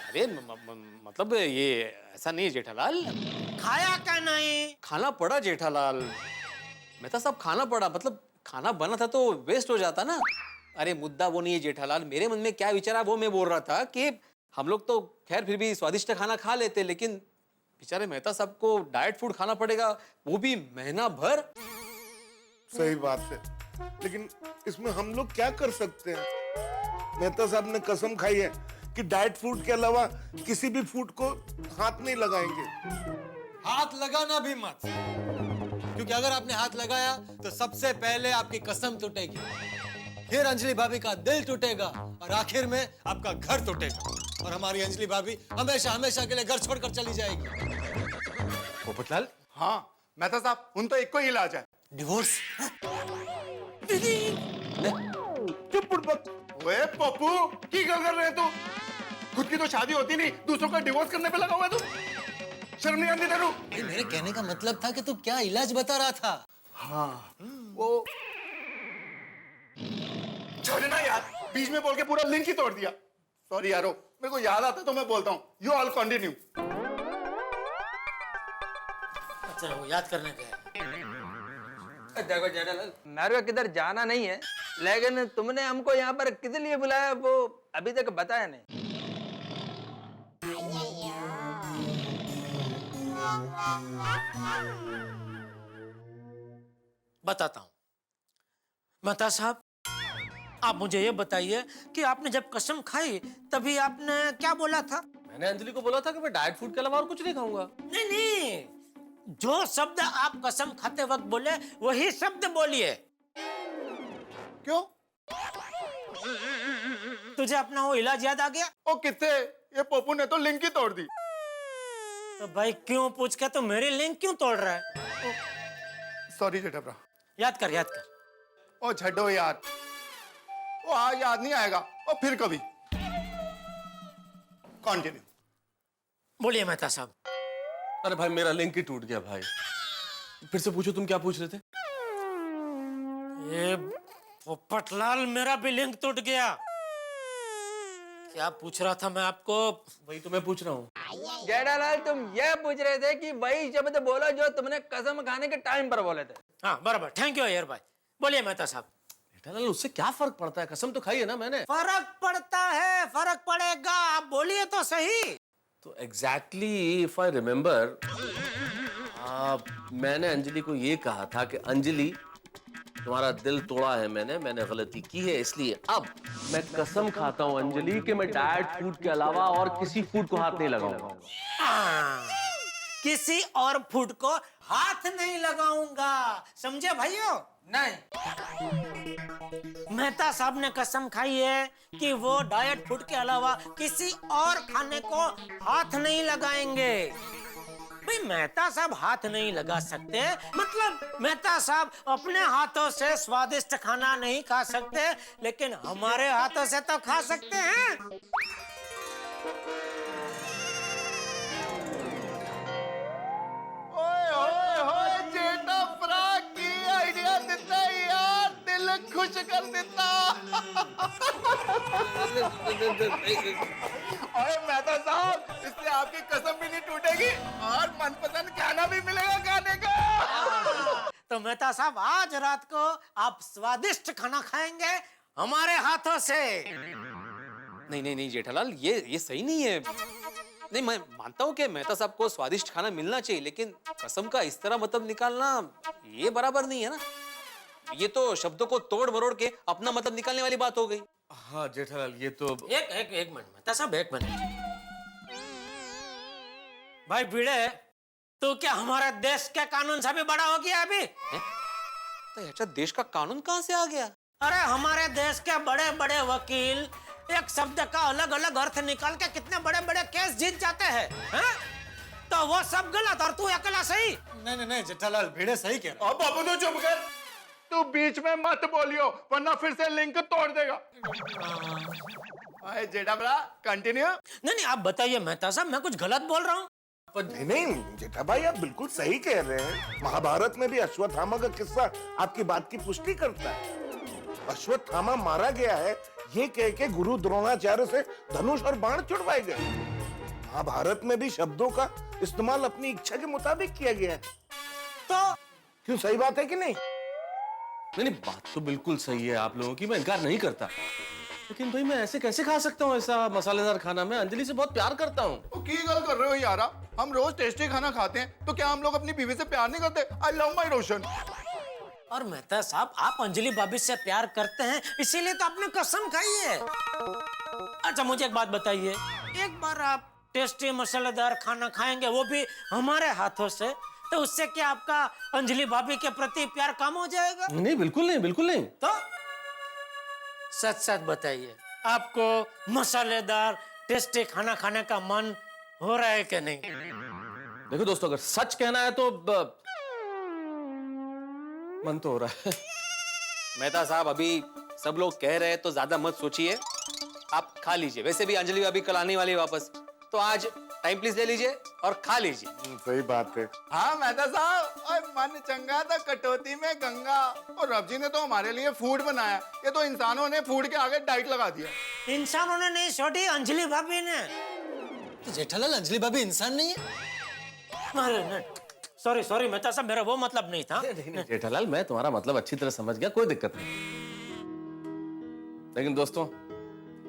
अरे मतलब ये ऐसा नहीं है जेठालाल। खाया क्या नहीं? खाना पड़ा जेठालाल, मेहता साहब खाना पड़ा, मतलब खाना बना था तो वेस्ट हो जाता ना। अरे मुद्दा वो नहीं है जेठालाल, मेरे मन में क्या विचार है वो मैं बोल रहा था कि हम लोग तो खैर फिर भी स्वादिष्ट खाना खा लेते, लेकिन बेचारे मेहता साहब को डाइट फूड खाना पड़ेगा, वो भी महीना भर। सही बात है, लेकिन इसमें हम लोग क्या कर सकते हैं? मेहता साहब ने कसम खाई है कि डाइट फूड के अलावा किसी भी फूड को हाथ नहीं लगाएंगे। हाथ लगाना भी मत, क्योंकि अगर आपने हाथ लगाया तो सबसे पहले आपकी कसम टूटेगी, फिर अंजलि भाभी का दिल टूटेगा और आखिर में आपका घर टूटेगा और हमारी अंजलि भाभी हमेशा हमेशा के लिए घर छोड़कर चली जाएगी। पोपटलाल, हाँ मेहता साहब, उन तो एक को ही इलाज है, डिवोर्स। चुप बुड़बक। ओए पप्पू, की गल कर रहे हैं तू? खुद की तो शादी होती नहीं, दूसरों का डिवोर्स करने पे लगा हुआ है तू। शर्म नहीं आती तेरू? मेरे कहने का मतलब था कि तू क्या इलाज बता रहा था। हाँ वो छोड़ना यार, बीच में बोल के पूरा लिंक ही तोड़ दिया। सॉरी यारो, मेरे को याद आता तो मैं बोलता हूँ। You all continue. अच्छा वो याद करने के देखो जेठालाल, मेरे को किधर जाना नहीं है, लेकिन तुमने हमको यहाँ पर किस लिए बुलाया वो अभी तक बताया नहीं। बताता हूँ मेहता साहब, आप मुझे ये बताइए कि आपने जब कसम खाई तभी आपने क्या बोला था? मैंने अंजलि को बोला था कि मैं डाइट फूड के अलावा और कुछ नहीं खाऊंगा। नहीं, जो शब्द आप कसम खाते वक्त बोले वही शब्द बोलिए। क्यों? तुझे अपना वो इलाज याद आ गया? ओ कितने, ये पप्पू ने तो लिंक ही तोड़ दी। तो भाई क्यों पूछ के तो मेरी लिंक क्यों तोड़ रहा है? सॉरी जेठा, याद कर याद कर। ओ छड्डो यार, वो आज याद नहीं आएगा, और फिर कभी। कंटिन्यू। बोलिए मेहता साहब। अरे भाई मेरा लिंक ही टूट गया भाई। फिर से पूछो, तुम क्या पूछ रहे थे? ये पोपटलाल, मेरा भी लिंक टूट गया। क्या पूछ रहा था मैं आपको? वही तो मैं पूछ रहा हूँ। जेठालाल, तुम ये पूछ रहे थे कि वही शब्द बोलो जो तुमने कसम खाने के टाइम पर बोले थे। हाँ बराबर, थैंक यू यार भाई। बोलिए मेहता साहब। जेठालाल, उससे क्या फर्क पड़ता है? कसम तो खाई है ना मैंने। फर्क पड़ता है, फर्क पड़ेगा, आप बोलिए तो सही। तो एग्जैक्टली इफ आई रिमेम्बर, मैंने अंजलि को ये कहा था कि अंजलि, तुम्हारा दिल तोड़ा है मैंने गलती की है, इसलिए अब मैं कसम खाता हूँ अंजलि कि मैं डाइट फूड के अलावा और किसी फूड को हाथ नहीं लगाऊंगा। किसी और फूड को हाथ नहीं लगाऊंगा, समझे भाइयों? नहीं, मेहता साहब ने कसम खाई है कि वो डाइट फूड के अलावा किसी और खाने को हाथ नहीं लगाएंगे। भाई मेहता साहब हाथ नहीं लगा सकते, मतलब मेहता साहब अपने हाथों से स्वादिष्ट खाना नहीं खा सकते, लेकिन हमारे हाथों से तो खा सकते हैं। ओए ओए ओए, जेठा फ्रा की आइडिया देता है यार, दिल खुश कर देता। ओए मेहता साहब, इससे आपकी कसम भी नहीं टूटेगी और मनपसंद खाना भी मिलेगा खाने का। तो मेहता साहब आज रात को आप स्वादिष्ट खाना खाएंगे हमारे हाथों से। नहीं नहीं नहीं जेठालाल, ये सही नहीं है। नहीं, मैं मानता हूँ कि मेहता साहब को स्वादिष्ट खाना मिलना चाहिए, लेकिन कसम का इस तरह मतलब निकालना ये बराबर नहीं है ना। ये तो शब्दों को तोड़ मरोड़ के अपना मतलब निकालने वाली बात हो गई। हाँ जेठालाल, ये तो एक मिनट मेहता साहब, एक मिनट। भाई भिड़े, तो क्या हमारा देश के कानून से भी बड़ा हो गया अभी? तो अच्छा, देश का कानून कहाँ से आ गया? अरे हमारे देश के बड़े बड़े वकील एक शब्द का अलग अलग अर्थ निकाल के कितने बड़े बड़े केस जीत जाते हैं, हैं? तो वो सब गलत और तू अकेला सही। नहीं नहीं नहीं जेठालाल, भिड़े सही कह रहा है। अब बाबू तो चुप कर। तू बीच में मत बोलियो वरना फिर से लिंक तोड़ देगा। जेठा बड़ा कंटिन्यू। नहीं नहीं आप बताइए मेहता साहब, मैं कुछ गलत बोल रहा हूँ? नहीं जेठा भाई आप बिल्कुल सही कह रहे हैं। महाभारत में भी अश्वत्थामा का किस्सा आपकी बात की पुष्टि करता है। अश्वत्थामा मारा गया है ये कह के गुरु द्रोणाचार्य से धनुष और बाण छुड़वाए गए। महाभारत में भी शब्दों का इस्तेमाल अपनी इच्छा के मुताबिक किया गया है। तो क्यों, सही बात है कि नहीं? नहीं, बात तो बिल्कुल सही है आप लोगों की, मैं इनकार नहीं करता, लेकिन भाई मैं ऐसे कैसे खा सकता हूँ ऐसा मसालेदार खाना? मैं अंजलि से बहुत प्यार करता हूँ। तो की गल कर रहे हो यारा? हम रोज टेस्टी खाना खाते हैं तो क्या हम लोग अपनी बीवी से प्यार नहीं करते? आई लव माई रोशन। और मेहता साहब आप अंजलि भाभी से प्यार करते हैं इसीलिए तो आपने कसम खाई है। अच्छा मुझे एक बात बताइए, एक बार आप टेस्टी मसालेदार खाना खाएंगे वो भी हमारे हाथों से, तो उससे क्या आपका अंजलि भाभी के प्रति प्यार कम हो जाएगा? नहीं बिल्कुल नहीं, बिल्कुल नहीं। तो सच सच बताइए, आपको मसालेदार टेस्टी खाना खाने का मन हो रहा है कि नहीं? देखो दोस्तों, अगर सच कहना है तो मन तो हो रहा है। मेहता साहब अभी सब लोग कह रहे हैं तो ज्यादा मत सोचिए, आप खा लीजिए। वैसे भी अंजलि अभी कल आने वाली है वापस, तो आज टाइम प्लीज ले लीजिए और खा लीजिए। सही बात है। हाँ मेहता साहब, और मन चंगा था कटौती में गंगा। और रब जी ने तो हमारे लिए फूड बनाया, ये तो इंसानों ने फूड के आगे डाइट लगा दिया। इंसानों ने नहीं छोटी, अंजलि भाभी ने। तो जेठालाल अंजलि भाभी इंसान नहीं है? अरे नहीं, सॉरी सॉरी मेहता साहब, मेरा वो मतलब नहीं था। नहीं जेठालाल, मैं तुम्हारा मतलब अच्छी तरह समझ गया, कोई दिक्कत नहीं। लेकिन दोस्तों,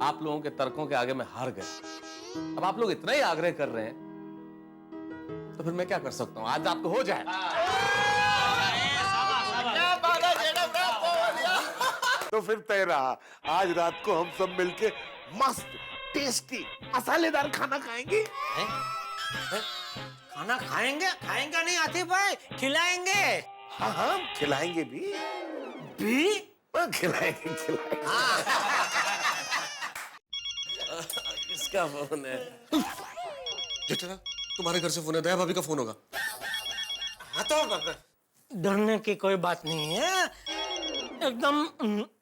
आप लोगों के तर्कों के आगे मैं हार गया। अब आप लोग इतना ही आग्रह कर रहे हैं तो फिर मैं क्या कर सकता हूँ? आज रात को हो जाए। तो फिर तय रहा, आज रात को हम सब मिलके मस्त टेस्टी मसालेदार खाना खाएंगे। खाना खाएंगे? खाएंगे नहीं आतिफ भाई, खिलाएंगे। हाँ हाँ खिलाएंगे भी। खिलाएंगे खिलाएंगे। इसका फोन है। जेठा तुम्हारे घर से फोन है, दया भाभी का फोन होगा। हाँ तो डरने की कोई बात नहीं है, एकदम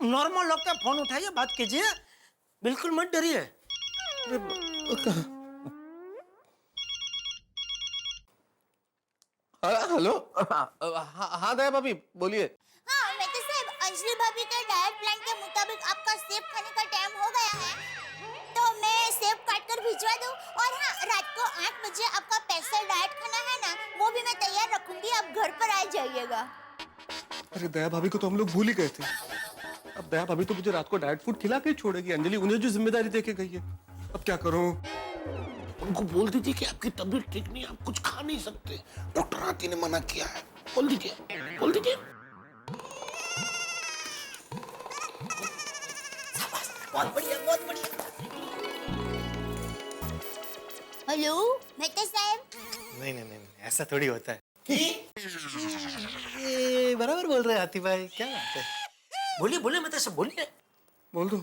नॉर्मल होकर फोन उठाइए, बात कीजिए, बिल्कुल मत डरिए। हेलो। हाँ दया भाभी बोलिए। हाँ मेहता साहब, अंजलि भाभी के डाइट प्लान के मुताबिक आपका सेब खाने का टाइम हो गया है, तो मैं सेब काट कर भिजवा दूं। और हाँ, रात को 8 बजे आपका स्पेशल डाइट खाना है ना, वो भी मैं तैयार रखूंगी, आप घर पर आ जाइएगा। अरे दया भाभी को तो हम लोग भूल ही गए थे। अब दया भाभी तो मुझे रात को डाइट फूड खिला के ही छोड़ेगी। अंजलि उन्हें जो जिम्मेदारी देके गई है, अब क्या करूं? उनको बोल दीजिए कि आपकी तबीयत ठीक नहीं है, आप कुछ खा नहीं सकते, डॉक्टर आती ने मना किया है। बोल दीजिए, बोल दीजिए। बहुत बढ़िया, बहुत बढ़िया। हेलो मेहता साहब। नहीं नहीं नहीं, ऐसा थोड़ी होता है। ये बराबर बोल रहे हैं आतिफ भाई, क्या बात है? बोलिए बोलिए मेहता साहब, बोलिए। बोल दो।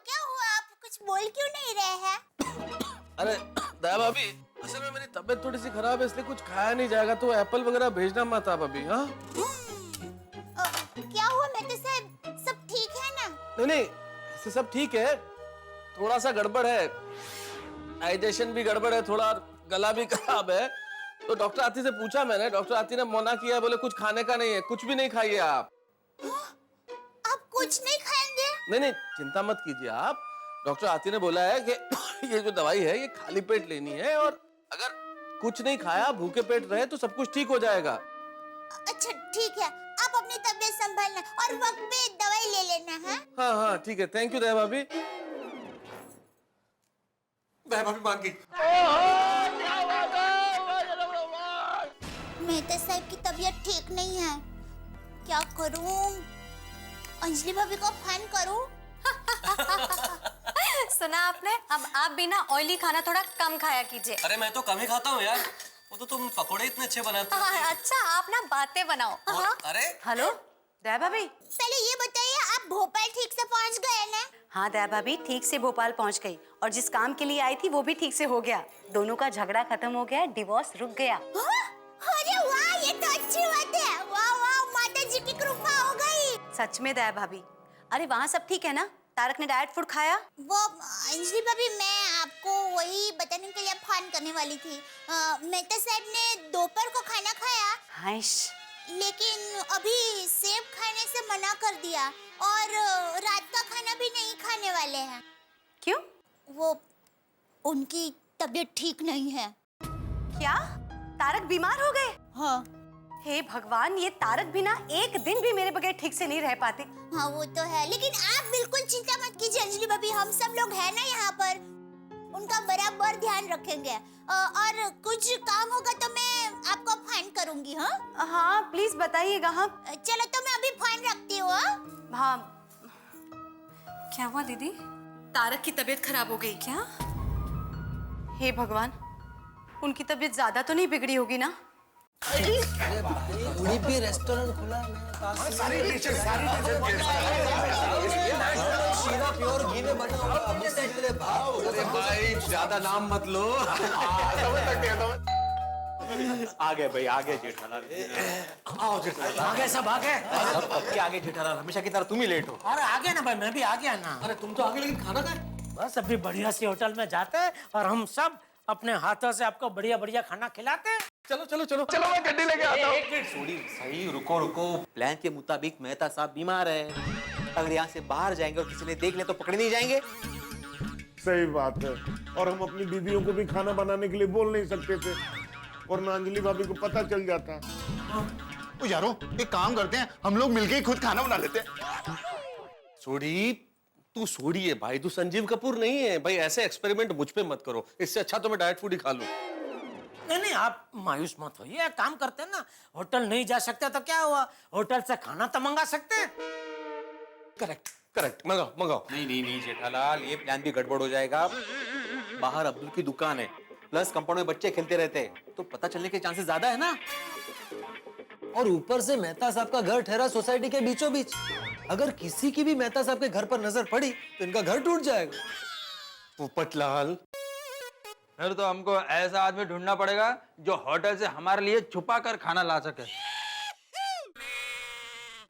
क्या हुआ, आप कुछ बोल क्यों नहीं रहे हैं? अरे दया भाभी, असल में मेरी तबीयत थोड़ी सी खराब है, इसलिए कुछ खाया नहीं जाएगा, तो एप्पल वगैरह भेजना मत आप अभी। हाँ क्या हुआ मेहता साहब, सब ठीक है ना? नहीं नहीं, ऐसे सब ठीक है, थोड़ा सा गड़बड़ है, डाइजेशन भी गड़बड़ है, थोड़ा गला भी खराब है। तो डॉक्टर आती से पूछा मैंने, डॉक्टर आती ने मना किया, बोले कुछ खाने का नहीं है, कुछ भी नहीं खाइए आप। आप कुछ नहीं खाएंगे? नहीं नहीं, चिंता मत कीजिए आप। डॉक्टर आती ने बोला है कि ये जो दवाई है ये खाली पेट लेनी है, और अगर कुछ नहीं खाया, भूखे पेट रहे तो सब कुछ ठीक हो जाएगा। अच्छा ठीक है, आप अपनी तबीयत संभालना और वक्त पे दवाई ले लेना है। हाँ हाँ ठीक है, थैंक यू दया भाभी। दया भाभी मान गई। मेहता साहब की तबीयत ठीक नहीं है, क्या करूं? अंजलि भाभी को फोन करूं? सुना आपने? अब आप भी ना ऑयली खाना थोड़ा कम खाया कीजिए। अरे मैं तो कम ही खाता हूँ यार, वो तो तुम पकोड़े इतने अच्छे बनाते हो। अच्छा आप ना बातें बनाओ। अरे हेलो दया भाभी। पहले ये बताइए, आप भोपाल ठीक से पहुंच गए ना? हाँ दया भाभी, ठीक से भोपाल पहुंच गई, और जिस काम के लिए आई थी वो भी ठीक से हो गया। दोनों का झगड़ा खत्म हो गया, डिवोर्स रुक गया। अरे वाह, ये तो सच में दया भाभी। अरे वहाँ सब ठीक है ना? तारक ने डाइट फूड खाया? वो अंजलि भाभी, मैं आपको वही बताने के लिए फोन करने वाली थी। मेहता साहब ने दोपहर को खाना खाया, हाइश, लेकिन अभी सेब खाने से मना कर दिया और रात का खाना भी नहीं खाने वाले हैं। क्यों? वो उनकी तबीयत ठीक नहीं है। क्या तारक बीमार हो गए? हाँ। हे भगवान, ये तारक भी ना एक दिन भी मेरे बगैर ठीक से नहीं रह पाते। हाँ वो तो है, लेकिन आप बिल्कुल चिंता मत कीजिए अंजलि भाभी, हम सब लोग हैं ना यहाँ पर, उनका बराबर ध्यान रखेंगे। और कुछ काम होगा तो मैं आपको फोन करूंगी। हाँ हाँ प्लीज बताइएगा। हाँ चलो तो मैं अभी फोन रखती हूँ। हाँ। क्या हुआ दीदी? तारक की तबीयत खराब हो गई क्या? हे भगवान, उनकी तबीयत ज्यादा तो नहीं बिगड़ी होगी ना? उड़ीपी रेस्टोरेंट खुला है, सारी डिशेस शीरा प्योर घी में बना हुआ मुझसे पहले भाव। अरे भाई ज्यादा नाम मत लो। आ गए भाई, आ गए जेठालाल। आओ जेठालाल, आ गए सब, आ गए। अब क्या आगे जेठालाल, हमेशा की तरह तुम ही लेट हो। अरे आ गया ना भाई, मैं भी आ गया ना। अरे तुम तो आगे, लेकिन खाना का है? बस अभी बढ़िया सी होटल में जाते हैं और हम सब अपने हाथों से आपको बढ़िया बढ़िया खाना खिलाते हैं। चलो चलो चलो चलो, मैं गड्डी लेके आता हूँ। एक मिनट सोडी, सही रुको रुको। प्लान के मुताबिक मेहता साहब बीमार है, अगर यहाँ से बाहर जाएंगे और किसी ने देख ले तो पकड़े नहीं जाएंगे। सही बात है, और हम अपनी बीवियों को भी खाना बनाने के लिए बोल नहीं सकते थे, और ना अंजलि भाभी को पता चल जाता। तो यारो एक काम करते हैं, हम लोग मिलके ही खुद खाना बना लेते हैं। सोडी, तू सोडी है भाई, तू संजीव कपूर नहीं है भाई। ऐसे एक्सपेरिमेंट मुझ पे मत करो, इससे अच्छा तो मैं डाइट फूड ही खा लूं। नहीं नहीं, आप मायूस मत होइए। काम करते हैं ना, होटल नहीं जा सकते तो क्या हुआ, होटल से खाना तो मंगा सकते हैं। करेक्ट करेक्ट, मंगाओ मंगाओ। नहीं नहीं नहीं जेठालाल, ये प्लान भी गड़बड़ हो जाएगा। बाहर अब्दुल की दुकान है, प्लस कंपाउंड में बच्चे खेलते रहते हैं, तो पता चलने के चांसेस ज्यादा है ना। और ऊपर से मेहता साहब का घर ठहरा सोसाइटी के बीचों बीच, अगर किसी की भी मेहता साहब के घर पर नजर पड़ी तो इनका घर टूट जाएगा। पोपटलाल, फिर तो हमको ऐसा आदमी ढूंढना पड़ेगा जो होटल से हमारे लिए छुपा कर खाना ला सके।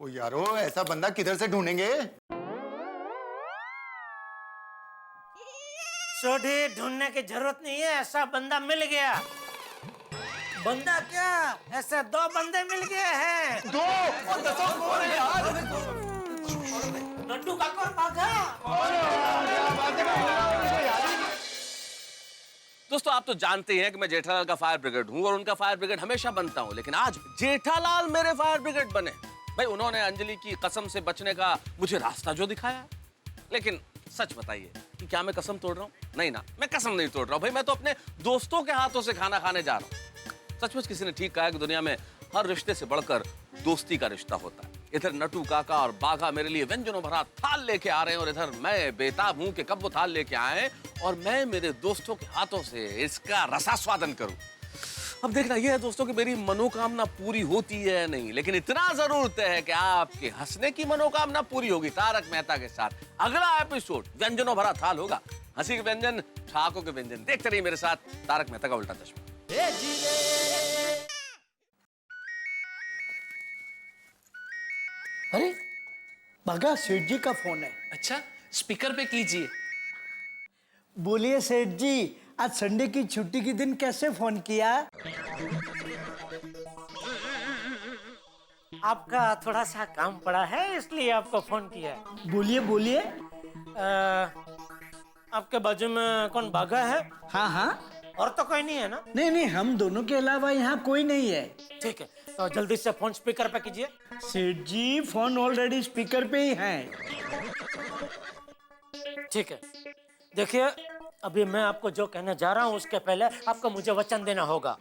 ओ यारो, ऐसा बंदा किधर से ढूंढेंगे? सोडी, ढूंढने की जरूरत नहीं है, ऐसा बंदा मिल गया। बंदा क्या, ऐसे 2 बंदे मिल गए हैं। 2? कौन है यार? नट्टू काका और बाघा। दोस्तों आप तो जानते हैं कि मैं जेठालाल का फायर ब्रिगेड हूं और उनका फायर ब्रिगेड हमेशा बनता हूं, लेकिन आज जेठालाल मेरे फायर ब्रिगेड बने। भाई उन्होंने अंजलि की कसम से बचने का मुझे रास्ता जो दिखाया, लेकिन सच बताइए कि क्या मैं कसम तोड़ रहा हूँ? नहीं ना, मैं कसम नहीं तोड़ रहा हूँ भाई, मैं तो अपने दोस्तों के हाथों से खाना खाने जा रहा हूँ। सचमुच किसी ने ठीक कहा है कि दुनिया में हर रिश्ते से बढ़कर दोस्ती का रिश्ता होता है। इधर नटू काका और बाघा मेरे लिए व्यंजनों भरा थाल लेके आ रहे हैं, और इधर मैं बेताब हूं कि कब वो थाल लेके आए और मैं मेरे दोस्तों के हाथों से इसका रसास्वादन करूं। अब देखना यह है दोस्तों कि मेरी मनोकामना पूरी होती है या नहीं, लेकिन इतना जरूर तय है कि आपके हंसने की मनोकामना पूरी होगी तारक मेहता के साथ। अगला एपिसोड व्यंजनों भरा थाल होगा, हंसी के व्यंजन, ठाकों के व्यंजन। देखते रहिए मेरे साथ तारक मेहता का उल्टा चश्मा। अरे बाघा, सेठ जी का फोन है। अच्छा, स्पीकर पे कीजिए। बोलिए सेठ जी, आज संडे की छुट्टी के दिन कैसे फोन किया? आपका थोड़ा सा काम पड़ा है इसलिए आपको फोन किया है। बोलिए बोलिए। आपके बाजू में कौन बाघा है? हाँ हाँ। और तो कोई नहीं है ना? नहीं नहीं, हम दोनों के अलावा यहाँ कोई नहीं है। ठीक है, तो जल्दी से फोन स्पीकर पे कीजिए। सेठ जी, फोन ऑलरेडी स्पीकर पे ही है। ठीक है, देखिए अभी मैं आपको जो कहने जा रहा हूँ उसके पहले आपको मुझे वचन देना होगा।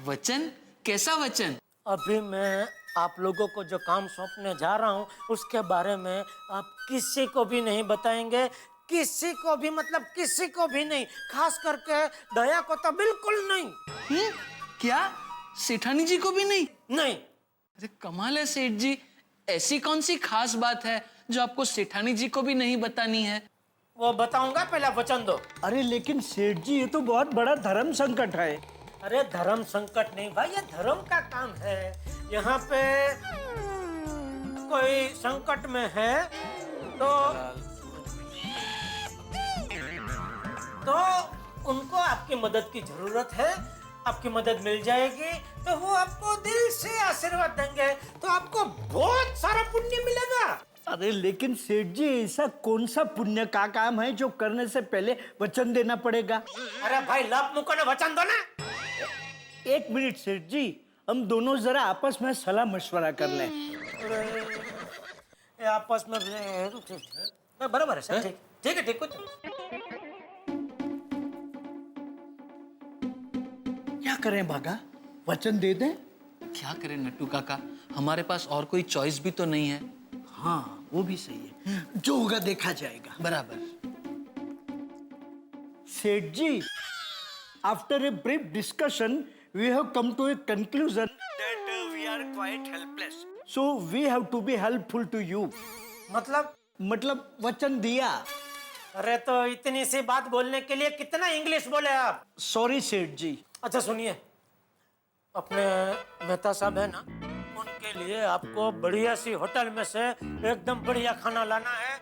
वचन? कैसा वचन? अभी मैं आप लोगों को जो काम सौंपने जा रहा हूँ उसके बारे में आप किसी को भी नहीं बताएंगे, किसी को भी, मतलब किसी को भी नहीं, खास करके दया को तो बिल्कुल नहीं। क्या सेठानी जी को भी नहीं? नहीं। अरे कमाल है सेठ जी, ऐसी कौन सी खास बात है जो आपको सेठानी जी को भी नहीं बतानी है? वो बताऊंगा, पहले वचन दो। अरे लेकिन सेठ जी, ये तो बहुत बड़ा धर्म संकट है। अरे धर्म संकट नहीं भाई, ये धर्म का काम है। यहाँ पे कोई संकट में है तो उनको आपकी मदद की जरूरत है, आपकी मदद मिल जाएगी तो वो आपको दिल से आशीर्वाद देंगे तो आपको बहुत सारा पुण्य मिलेगा। अरे लेकिन सेठ जी ऐसा कौन सा पुण्य का काम है जो करने से पहले वचन देना पड़ेगा? अरे भाई लप मुको ने वचन दो ना। एक मिनट सेठ जी, हम दोनों जरा आपस में सलाह मशवरा कर लें। आपस में बराबर है सर। ठीक है ठीक कुछ क्या करें भागा, वचन दे दें? क्या करें नट्टू काका, हमारे पास और कोई चॉइस भी तो नहीं है। हाँ वो भी सही है, जो होगा देखा जाएगा। बराबर। Seth ji, after a brief discussion we have come to a conclusion that we are quite helpless, so we have to be helpful to you. मतलब वचन दिया। अरे तो इतनी सी बात बोलने के लिए कितना इंग्लिश बोले आप? सॉरी सेठ जी। अच्छा सुनिए, अपने मेहता साहब है ना, उनके लिए आपको बढ़िया सी होटल में से एकदम बढ़िया खाना लाना है।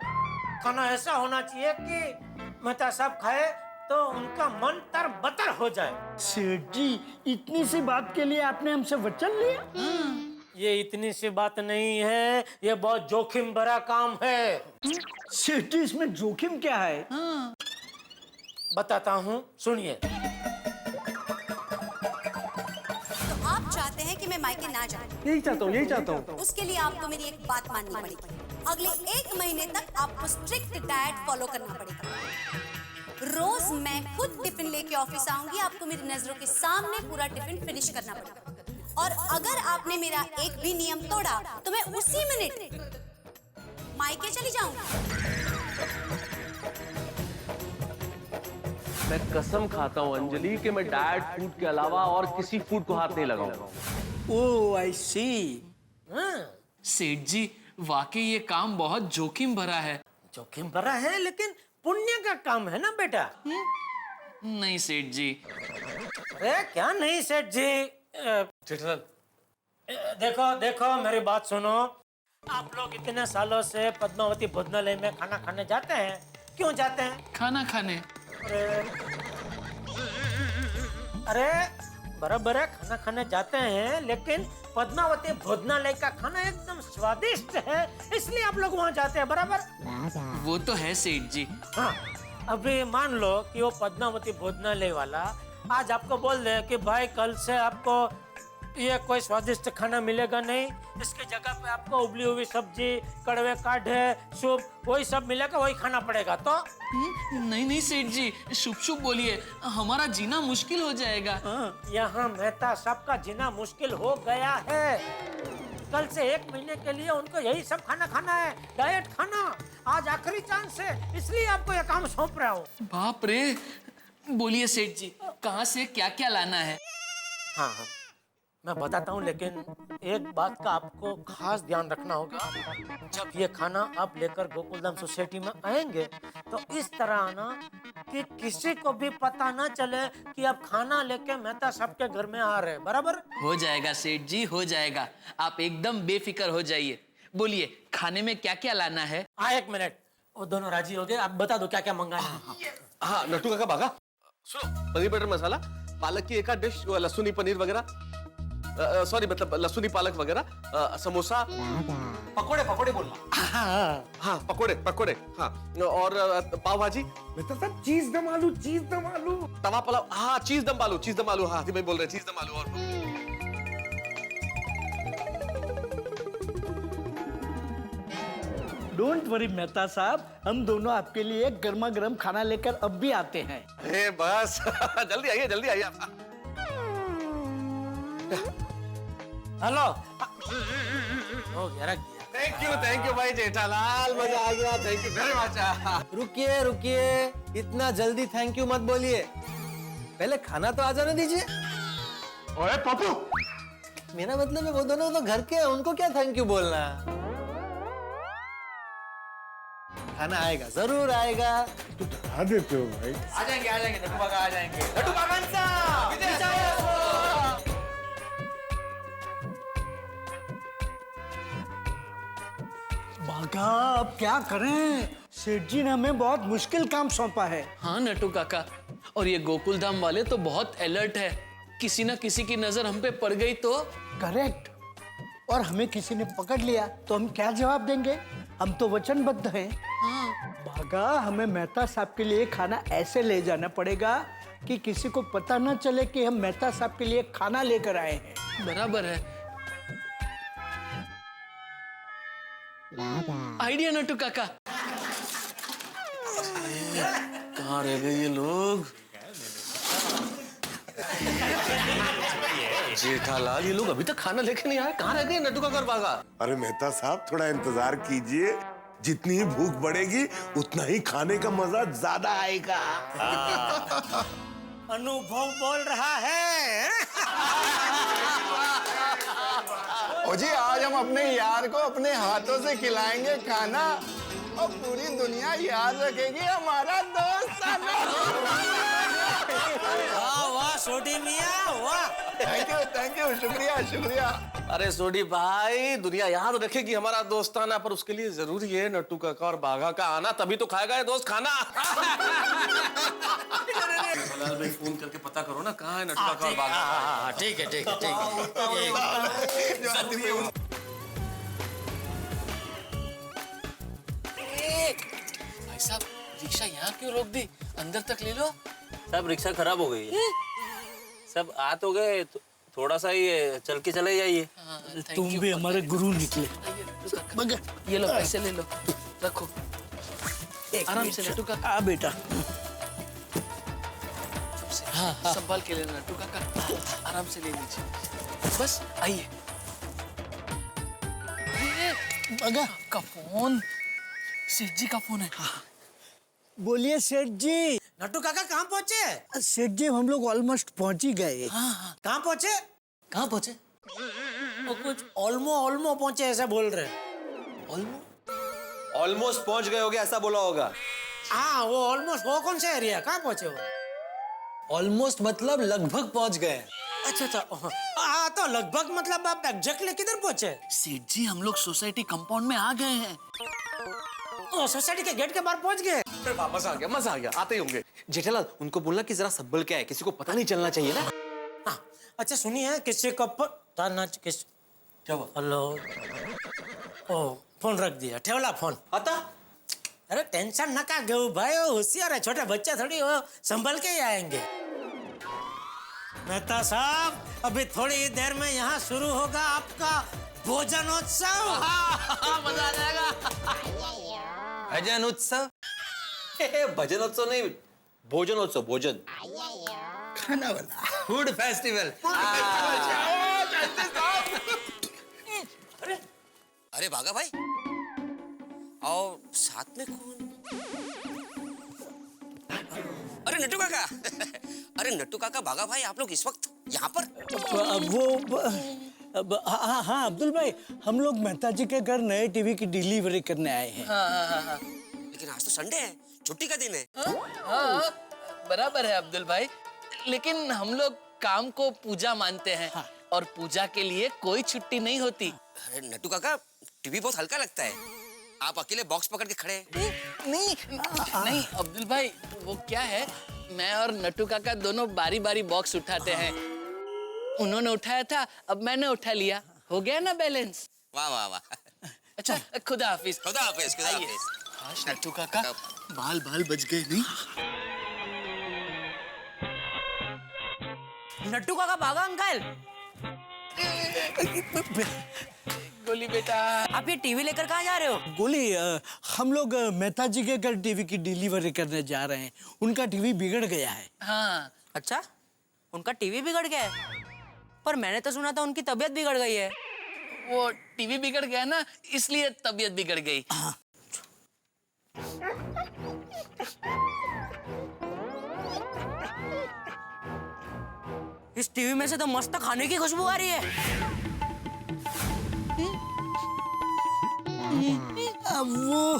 खाना ऐसा होना चाहिए कि मेहता साहब खाए तो उनका मन तर बतर हो जाए। सेठ जी, इतनी सी बात के लिए आपने हमसे वचन लिया? ये इतनी सी बात नहीं है, ये बहुत जोखिम भरा काम है। सेठ जी, इसमें जोखिम क्या है? बताता हूँ, सुनिए। तो आप चाहते हैं कि मैं मायके ना जाऊं? यही चाहता हूँ। उसके लिए आपको मेरी एक बात माननी पड़ेगी। अगले 1 महीने तक आपको स्ट्रिक्ट डाइट फॉलो करना पड़ेगा। रोज मैं खुद टिफिन लेके ऑफिस आऊंगी, आपको मेरी नजरों के सामने पूरा टिफिन फिनिश करना पड़ेगा। और अगर आपने मेरा एक भी नियम तोड़ा तो मैं उसी मिनट मायके चली जाऊंगी। मैं कसम खाता हूँ अंजलि कि मैं डाइट फूड के अलावा और किसी फूड को हाथ नहीं लगाऊंगा। ओह आई सी। सेठ जी, वाकई ये काम बहुत जोखिम भरा है। जोखिम भरा है लेकिन पुण्य का काम है ना बेटा। नहीं सेठ जी। अरे क्या नहीं सेठ जी? देखो मेरी बात सुनो। आप लोग इतने सालों से पद्मावती भोजनालय में खाना खाने जाते हैं, क्यों जाते हैं? खाना खाने। अरे बराबर है, खाना खाने जाते हैं, लेकिन पद्मावती भोजनालय का खाना एकदम स्वादिष्ट है, इसलिए आप लोग वहाँ जाते हैं। बराबर? वो तो है सेठ जी। हाँ, अभी मान लो कि वो पद्मावती भोजनालय वाला आज आपको बोल दे कि भाई कल से आपको ये कोई स्वादिष्ट खाना मिलेगा नहीं, इसकी जगह पे आपको उबली हुई सब्जी, कड़वे काढ़े, सूप, वही सब मिलेगा, वही खाना पड़ेगा। तो नहीं सेठ जी, शुभ शुभ बोलिए, हमारा जीना मुश्किल हो जाएगा। यहाँ मेहता साहब का जीना मुश्किल हो गया है। कल से 1 महीने के लिए उनको यही सब खाना खाना है, डाइट खाना। आज आखिरी चांस है, इसलिए आपको यह काम सौंप रहा हूँ। बाप रे, बोलिए सेठ जी, कहाँ से क्या क्या लाना है? हाँ, मैं बताता हूँ, लेकिन एक बात का आपको खास ध्यान रखना होगा। जब ये खाना आप लेकर गोकुलधाम सोसाइटी में आएंगे तो इस तरह आना कि किसी को भी पता ना चले कि आप खाना लेके मेहता साहब के घर में आ रहे हैं। बराबर? हो जाएगा सेठ जी, हो जाएगा। आप एकदम बेफिक्र हो जाइए। बोलिए, खाने में क्या क्या लाना है? हाँ, 1 मिनट, वो दोनों राजी हो गए। आप बता दो क्या क्या मंगाना है। हाँ नट्टू काका भागा, सुनो, पनीर बटर मसाला, पालक की एक आध डिश, लहसुनी पनीर वगैरह, सॉरी मतलब लहसुनी पालक वगैरह, समोसा, पकोड़े बोलना। हाँ पकोड़े, हाँ, और पाव भाजी, चीज दम आलू, तवा पुलाव, हाँ चीज दम आलू, हाँ मैं बोल रहे चीज दम आलू। और डोंट वरी मेहता साहब, हम दोनों आपके लिए गर्मा गर्म खाना लेकर अब भी आते हैं। बस जल्दी आइए आप। हेलो, हो गया, रख दिया। थैंक यू भाई जेठालाल, मजा आ गया। Thank you very much. रुकिए, इतना जल्दी थैंक यू मत बोलिए, पहले खाना तो आ जाने दीजिए। ओए पप्पू, मेरा मतलब है वो दोनों तो घर के हैं, उनको क्या थैंक यू बोलना। खाना आएगा, जरूर आएगा। तो डरा देते हो भाई। आ जाएंगे नट्टू काका, आ जाएंगे। नट्टू काका काका अब क्या करें, सेठ जी ने हमें बहुत मुश्किल काम सौंपा है। हाँ नट्टू काका, और ये गोकुल धाम वाले तो बहुत अलर्ट है, किसी ना किसी की नजर हम पे पड़ गई तो। करेक्ट। और हमें किसी ने पकड़ लिया तो हम क्या जवाब देंगे? हम तो वचनबद्ध हैं। हाँ। भागा, हमें मेहता साहब के लिए खाना ऐसे ले जाना पड़ेगा कि किसी को पता न चले कि हम मेहता साहब के लिए खाना लेकर आए हैं। बराबर है। आइडिया नट्टू काका। कहाँ रह गए ये लोग? जेठालाल, ये लोग अभी तक खाना लेके नहीं आए, कहाँ रह गए नट्टू काका और बागा? अरे मेहता साहब थोड़ा इंतजार कीजिए, जितनी ही भूख बढ़ेगी उतना ही खाने का मजा ज्यादा आएगा। अनुभव बोल रहा है। ओ जी, आज हम अपने यार को अपने हाथों से खिलाएंगे खाना और पूरी दुनिया याद रखेगी हमारा दोस्त। वाह वाह सोडी मियां, वाह। थैंक यू, शुक्रिया शुक्रिया। अरे सोडी भाई, दुनिया याद रखेगी हमारा दोस्ताना, पर उसके लिए जरूरी है नट्टू काका और बाघा का आना, तभी तो खाएगा ये दोस्त खाना। जेठालाल भाई फोन करके पता करो ना कहाँ है नट्टू काका और बाघा। ठीक है ठीक है ठीक है। भाई साहब, रिक्शा यहाँ क्यों रोक दी? अंदर तक ले लो। सब रिक्शा खराब हो गई है। सब आ तो गए, थोड़ा सा ही चल के चले जाइए। तुम भी हमारे गुरु निकले। ये लो पैसे ले लो, रखो आराम से नट्टू काका। आ बेटा। हाँ, संभाल के लेना नट्टू काका, आराम से ले लीजिए। बस आइए। आपका फोन, सेठ जी का फोन है। बोलिए सेठ जी। नट्टू काका कहाँ पहुँचे? सेठ जी हम लोग ऑलमोस्ट पहुंच ही गए। हाँ, कहाँ पहुँचे? कहाँ पहुँचे? वो कुछ ऑलमो पहुँचे ऐसा बोल रहे। ऑलमोस्ट पहुंच गए होगे ऐसा बोला होगा। हाँ, वो ऑलमोस्ट, वो कौन सा एरिया, कहाँ पहुँचे वो? ऑलमोस्ट मतलब लगभग पहुँच गए। अच्छा, हाँ तो लगभग मतलब आप एग्जैक्टली किधर पहुँचे? सेठ जी हम लोग सोसाइटी कंपाउंड में आ गए हैं। सोसाइटी के गेट के बाहर पहुँच गए। फिर वापस आ गया, मजा आ गया, आते ही होंगे। जेठालाल, उनको बोलना कि जरा संभल के आए, किसी को पता नहीं चलना चाहिए ना। हाँ, अच्छा सुनिए, किसी को किस क्या हुआ? हेलो, ओ फोन रख दिया, ठेवला फोन। आता? अरे टेंशन ना का घेऊ भाई, वो होशियार है, छोटे बच्चे थोड़ी वो संभल के ही आएंगे। मेहता साहब, अभी थोड़ी देर में यहाँ शुरू होगा आपका भोजनोत्सव। मजा आ जाएगा। भजन उत्सव? भजनोत्सव नहीं, भोजनोत्सव, भोजन खाना वाला फूड फेस्टिवल। अरे बागा भाई, और साथ में कौन? अरे नट्टू काका। अरे नट्टू काका, बागा भाई, आप लोग इस वक्त यहाँ पर? हाँ अब्दुल भाई, हम लोग मेहता जी के घर नए टीवी की डिलीवरी करने आए हैं। हाँ। लेकिन आज तो संडे है, छुट्टी का दिन है। हाँ, बराबर है अब्दुल भाई, लेकिन हम लोग काम को पूजा मानते हैं। हाँ। और पूजा के लिए कोई छुट्टी नहीं होती। अरे नट्टू काका, टीवी बहुत हल्का लगता है, आप अकेले बॉक्स पकड़ के खड़े हैं। नहीं अब्दुल भाई, वो क्या है, मैं और नट्टू काका दोनों बारी बारी बॉक्स उठाते हैं। उन्होंने उठाया था, अब मैंने उठा लिया, हो गया ना बैलेंस। वाह वाह वाह। अच्छा, खुदा हाफिज। खुदा हाफिज, खुदा हाफिज। नट्टू काका, बाल बच गए नहीं? नट्टू काका, भागा अंकल। गोली बेटा, आप ये टीवी लेकर कहाँ जा रहे हो? गोली, हम लोग मेहता जी के घर टीवी की डिलीवरी करने जा रहे हैं, उनका टीवी बिगड़ गया है। हाँ। अच्छा, उनका टीवी बिगड़ गया है? पर मैंने तो सुना था उनकी तबीयत बिगड़ गई है। वो टीवी बिगड़ गया ना, इसलिए तबीयत बिगड़ गई। इस टीवी में से तो मस्त खाने की खुशबू आ रही है। वो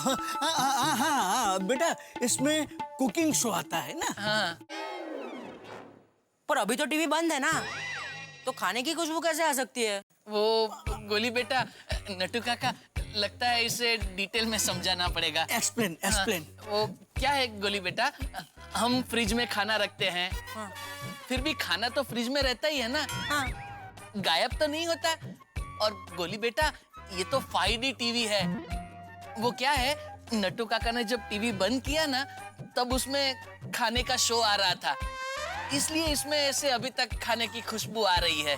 हाँ बेटा, इसमें कुकिंग शो आता है ना। हाँ। पर अभी तो टीवी बंद है ना। तो खाने की खुशबू कैसे आ सकती है? वो गोली बेटा, नटू काका, लगता है इसे डिटेल में समझाना पड़ेगा। Explain explain. वो क्या है गोली बेटा, हम फ्रिज में खाना रखते हैं, फिर भी खाना तो फ्रिज में रहता ही है ना, गायब तो नहीं होता। और गोली बेटा, ये तो 5D टीवी है। वो क्या है, नट्टू काका ने जब टीवी बंद किया ना, तब उसमें खाने का शो आ रहा था, इसलिए इसमें ऐसे अभी तक खाने की खुशबू आ रही है।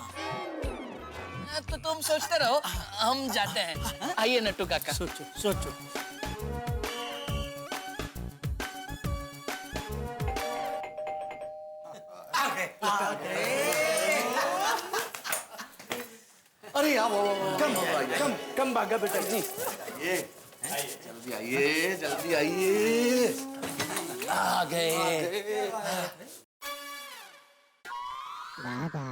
तो तुम सोचते रहो, हम जाते हैं। आइए नट्टू काका। सोचो सोचो। अरे यार कम भागा बेटा जी। जल्दी आइए, जल्दी आइए। आ गए।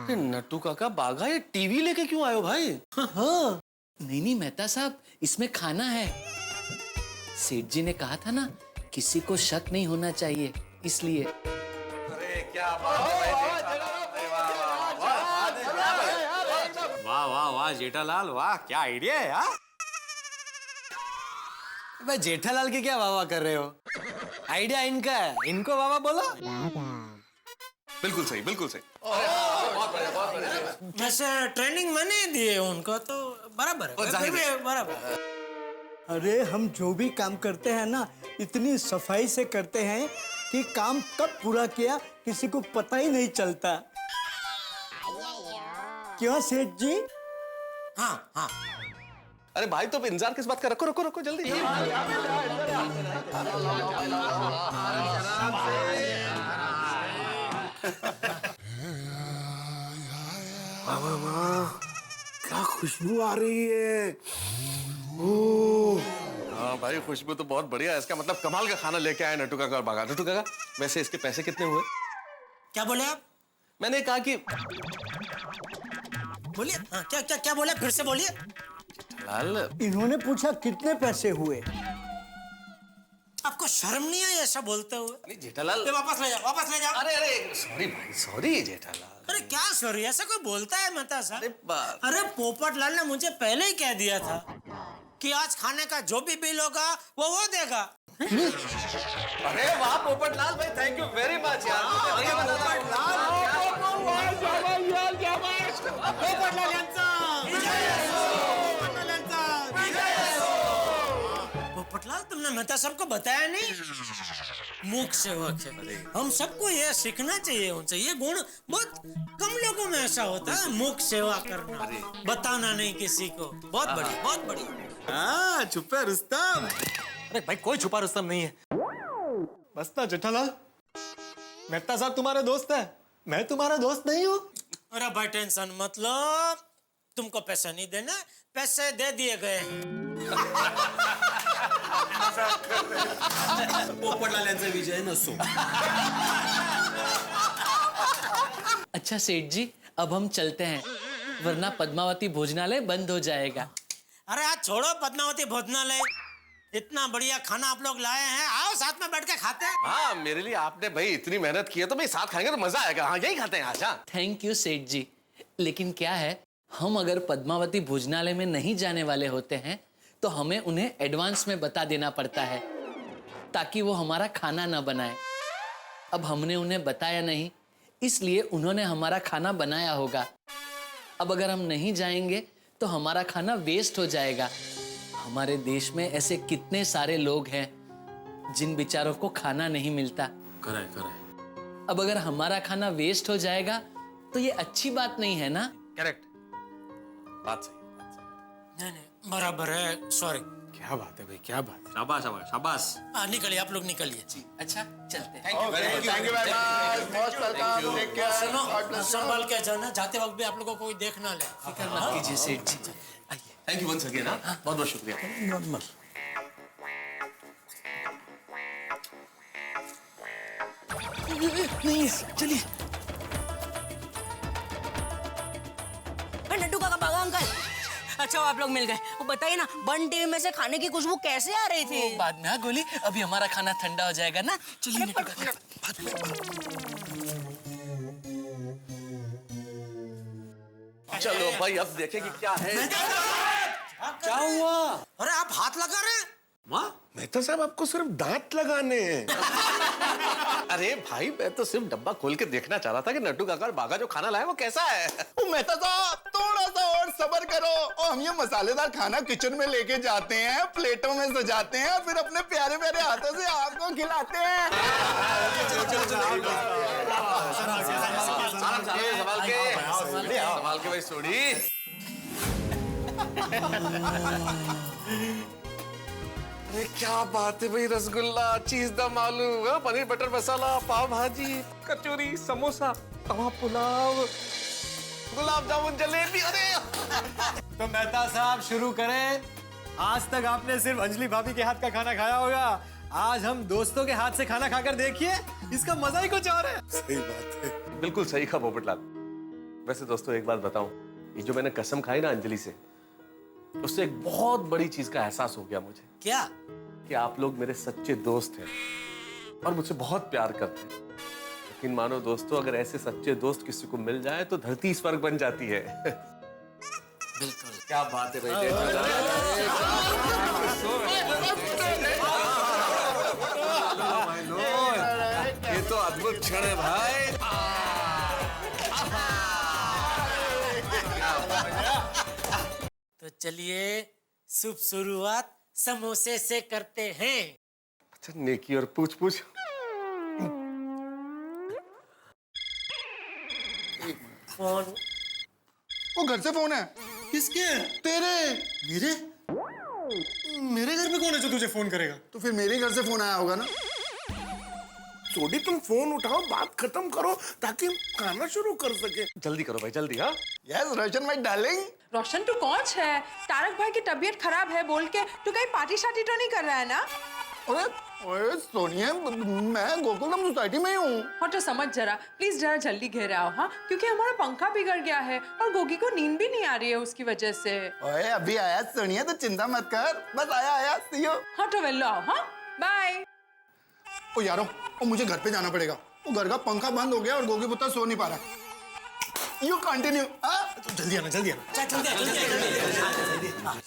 नट्टू काका बाघा, ये टीवी लेके क्यों आए हो भाई? हाँ। नहीं मेहता साहब, इसमें खाना है। सेठ जी ने कहा था ना, किसी को शक नहीं होना चाहिए, इसलिए। अरे क्या बात है वाह वाह वाह जेठालाल, वाह क्या आइडिया है यार। भाई जेठालाल की क्या वाह वाह कर रहे हो? आइडिया इनका है, इनको वाह वाह बोलो। बिल्कुल सही, बिल्कुल सही। वैसे ट्रेनिंग मैंने दी है उनको, तो बराबर है, बराबर। अरे हम जो भी काम करते हैं ना, इतनी सफाई से करते हैं कि काम कब पूरा किया किसी को पता ही नहीं चलता। क्यों सेठ जी? हाँ हाँ। अरे भाई, तो इंतजार किस बात का? रखो रखो रखो जल्दी। क्या खुशबू आ रही है। हाँ भाई, खुशबू तो बहुत बढ़िया है। इसका मतलब कमाल का खाना लेके आए नट्टू काका और बाघा। नट्टू काका, वैसे इसके पैसे कितने हुए? क्या बोले आप? मैंने कहा कि बोलिए। हाँ, क्या क्या क्या बोले, फिर से बोलिए। लाल, इन्होंने पूछा कितने पैसे हुए। आपको शर्म नहीं आई ऐसा बोलते हुए? नहीं जेठालाल, वापस ले जाओ, वापस ले जाओ। अरे अरे सॉरी भाई, सॉरी जेठालाल। अरे क्या सॉरी, ऐसा कोई बोलता है मेहता साहब? अरे पोपटलाल ने मुझे पहले ही कह दिया था कि आज खाने का जो भी बिल होगा वो देगा। अरे वाह पोपटलाल भाई, थैंक यू वेरी मच यार। पोपटलाल, तुमने मेहता साहब को बताया नहीं? मूक सेवक है, हम सबको ये सीखना चाहिए उनसे। ये गुण बहुत कम लोगों में ऐसा होता है, मूक सेवा करना, बताना नहीं किसी को। बहुत बढ़िया, बहुत बढ़िया। हाँ, छुपे रुस्तम। अरे भाई, कोई छुपा रुस्तम नहीं है। बस ना जेठालाल, मेहता साहब तुम्हारे दोस्त है, मैं तुम्हारा दोस्त नहीं हूँ। अरे भाई टेंशन मत लो, तुमको पैसे नहीं देना, पैसे दे दिए गए। पोपटलाल यांचा विजय नसो। अच्छा सेठ जी, अब हम चलते हैं, वरना पद्मावती भोजनालय बंद हो जाएगा। अरे आज छोड़ो पद्मावती भोजनालय, इतना बढ़िया खाना आप लोग लाए हैं, आओ साथ में बैठ के खाते हैं। हाँ, मेरे लिए आपने भाई इतनी मेहनत की है, तो भाई साथ खाएंगे तो मजा आएगा। हाँ, यही खाते हैं आज। हाँ, थैंक यू सेठ जी। लेकिन क्या है, हम अगर पद्मावती भोजनालय में नहीं जाने वाले होते हैं तो हमें उन्हें एडवांस में बता देना पड़ता है, ताकि वो हमारा खाना ना बनाए। अब हमने उन्हें बताया नहीं, इसलिए उन्होंने हमारा खाना बनाया होगा। अब अगर हम नहीं जाएंगे तो हमारा खाना वेस्ट हो जाएगा। हमारे देश में ऐसे कितने सारे लोग हैं जिन बेचारों को खाना नहीं मिलता। करेक्ट। अब अगर हमारा खाना वेस्ट हो जाएगा तो ये अच्छी बात नहीं है ना? करेक्ट, बात सही। नहीं, बराबर है, सॉरी। क्या बात है भाई, क्या बात है। शाबाश शाबाश शाबाश। निकलिए, आप लोग निकलिए। जी अच्छा, चलते हैं। Thank you very much, most welcome, take care, God bless you. संभाल के जाना, जाते वक्त भी आप लोगों को कोई देख ना ले। फिक्र मत कीजिए Seth ji. Thank you once again. हाँ, बहुत बहुत शुक्रिया। नहीं, चलिए। नट्टू काका, बाघा अंकल, अच्छा आप लोग मिल गए। वो बताइए ना, बन टीवी में से खाने की खुशबू कैसे आ रही थी? बाद में। हाँ गोली, अभी हमारा खाना ठंडा हो जाएगा ना। चलिए नट्टू काका। चलो भाई अब देखें कि क्या है। क्या हुआ? अरे आप हाथ लगा रहे हैं? माँ मेहता साहब आपको सिर्फ दांत लगाने हैं। अरे भाई मैं तो सिर्फ डब्बा खोल के देखना चाह रहा था कि नट्टू काका और बागा जो खाना लाए वो कैसा है। ओ मेहता साहब थोड़ा सा और सब्र करो और हम ये मसालेदार खाना किचन में लेके जाते हैं, प्लेटों में सजाते हैं और फिर अपने प्यारे प्यारे हाथों से आपको खिलाते हैं। संभाल के भाई सोड़ी। अरे क्या बात है भाई, रसगुल्ला, चीज दम आलू, पनीर बटर मसाला, पाव भाजी, कचौरी, समोसा, तवा पुलाव, गुलाब जामुन, जलेबी। अरे तो मेहता साहब शुरू करें। आज तक आपने सिर्फ अंजलि भाभी के हाथ का खाना खाया होगा, आज हम दोस्तों के हाथ से खाना खाकर देखिए, इसका मजा ही कुछ और है। सही बात है, बिल्कुल सही कहा पोपटलाल। वैसे दोस्तों एक बात बताऊं, ये जो मैंने कसम खाई ना अंजलि से, उससे एक बहुत बड़ी चीज का एहसास हो गया मुझे। क्या? कि आप लोग मेरे सच्चे दोस्त हैं और मुझसे बहुत प्यार करते हैं। लेकिन मानो दोस्तों, अगर ऐसे सच्चे दोस्त किसी को मिल जाए तो धरती स्वर्ग बन जाती है। बिल्कुल। क्या बात है भाई। ये तो अद्भुत क्षण है भाई। तो चलिए शुभ शुरुआत समोसे से करते हैं। अच्छा नेकी और पूछ पूछ। फोन। वो घर से फोन है। किसके? तेरे। मेरे? मेरे घर पे कौन है जो तुझे फोन करेगा? तो फिर मेरे घर से फोन आया होगा ना। सोडी तुम फोन उठाओ, बात खत्म करो ताकि हम खाना शुरू कर सके। जल्दी करो भाई जल्दी। हाँ यस रोशन माय डार्लिंग। रोशन तू कौन है? तारक भाई की तबीयत खराब है बोल के तू कहीं पार्टी शार्टी तो नहीं कर रहा है ना? अरे ओए सोनिया, मैं गोकुलधाम सोसाइटी में ही हूँ। हाँ तो समझ जरा, प्लीज जरा जल्दी घेरे आओ। हाँ क्योंकि हमारा पंखा बिगड़ गया है और गोगी को नींद भी नहीं आ रही है उसकी वजह से। ओए अभी आया सोनिया, तो चिंता मत कर, बस आया सी यू। हाँ तो वेलो आओ। हाँ बाय। ओ यारो, ओ मुझे घर पे जाना पड़ेगा, वो घर का पंखा बंद हो गया और गोगी पुत्र सो नहीं पा रहा। You continue. तो जल्दी आना जल्दी आना।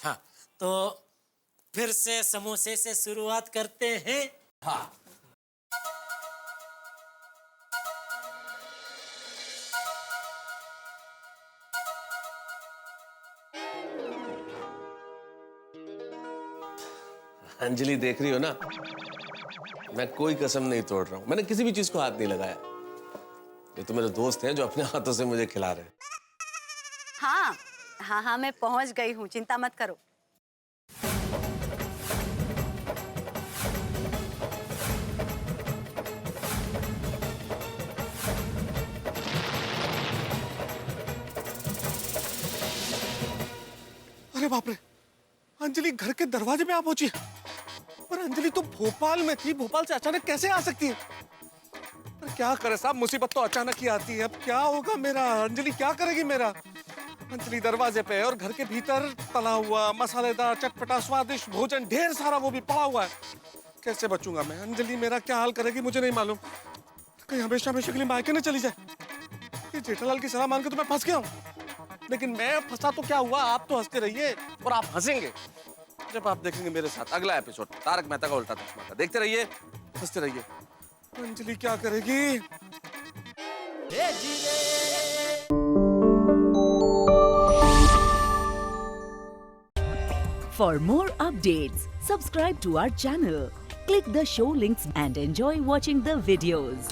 हाँ तो फिर से समोसे से शुरुआत करते हैं। हाँ। अंजलि देख रही हो ना, मैं कोई कसम नहीं तोड़ रहा हूँ, मैंने किसी भी चीज को हाथ नहीं लगाया। ये तो मेरे दोस्त हैं जो अपने हाथों से मुझे खिला रहे हैं। हाँ हाँ हाँ मैं पहुंच गई हूँ, चिंता मत करो। अरे बाप रे, अंजलि घर के दरवाजे पे आ पहुंची है। पर अंजलि तो भोपाल में थी, भोपाल से अचानक कैसे आ सकती है? पर क्या करे साहब, मुसीबत तो अचानक ही आती है। अब क्या होगा मेरा? अंजलि क्या करेगी मेरा? अंजलि दरवाजे पे और घर के भीतर तला हुआ मसालेदार चटपटा स्वादिष्ट भोजन ढेर सारा वो भी पड़ा हुआ है। कैसे बचूंगा मैं? अंजलि मेरा क्या हाल करेगी मुझे नहीं मालूम। कहीं हमेशा हमेशा के लिए मायके न चली जाए। ये जेठालाल की सलाह मान के तो मैं फंस गया हूँ। लेकिन मैं फंसा तो क्या हुआ, आप तो हंसते रहिए और आप हंसेंगे जब आप देखेंगे मेरे साथ अगला एपिसोड तारक मेहता का उल्टा चश्मा का। देखते रहिए, हंसते रहिए। अंजलि क्या करेगी? For more updates, subscribe to our channel, click the show links and enjoy watching the videos.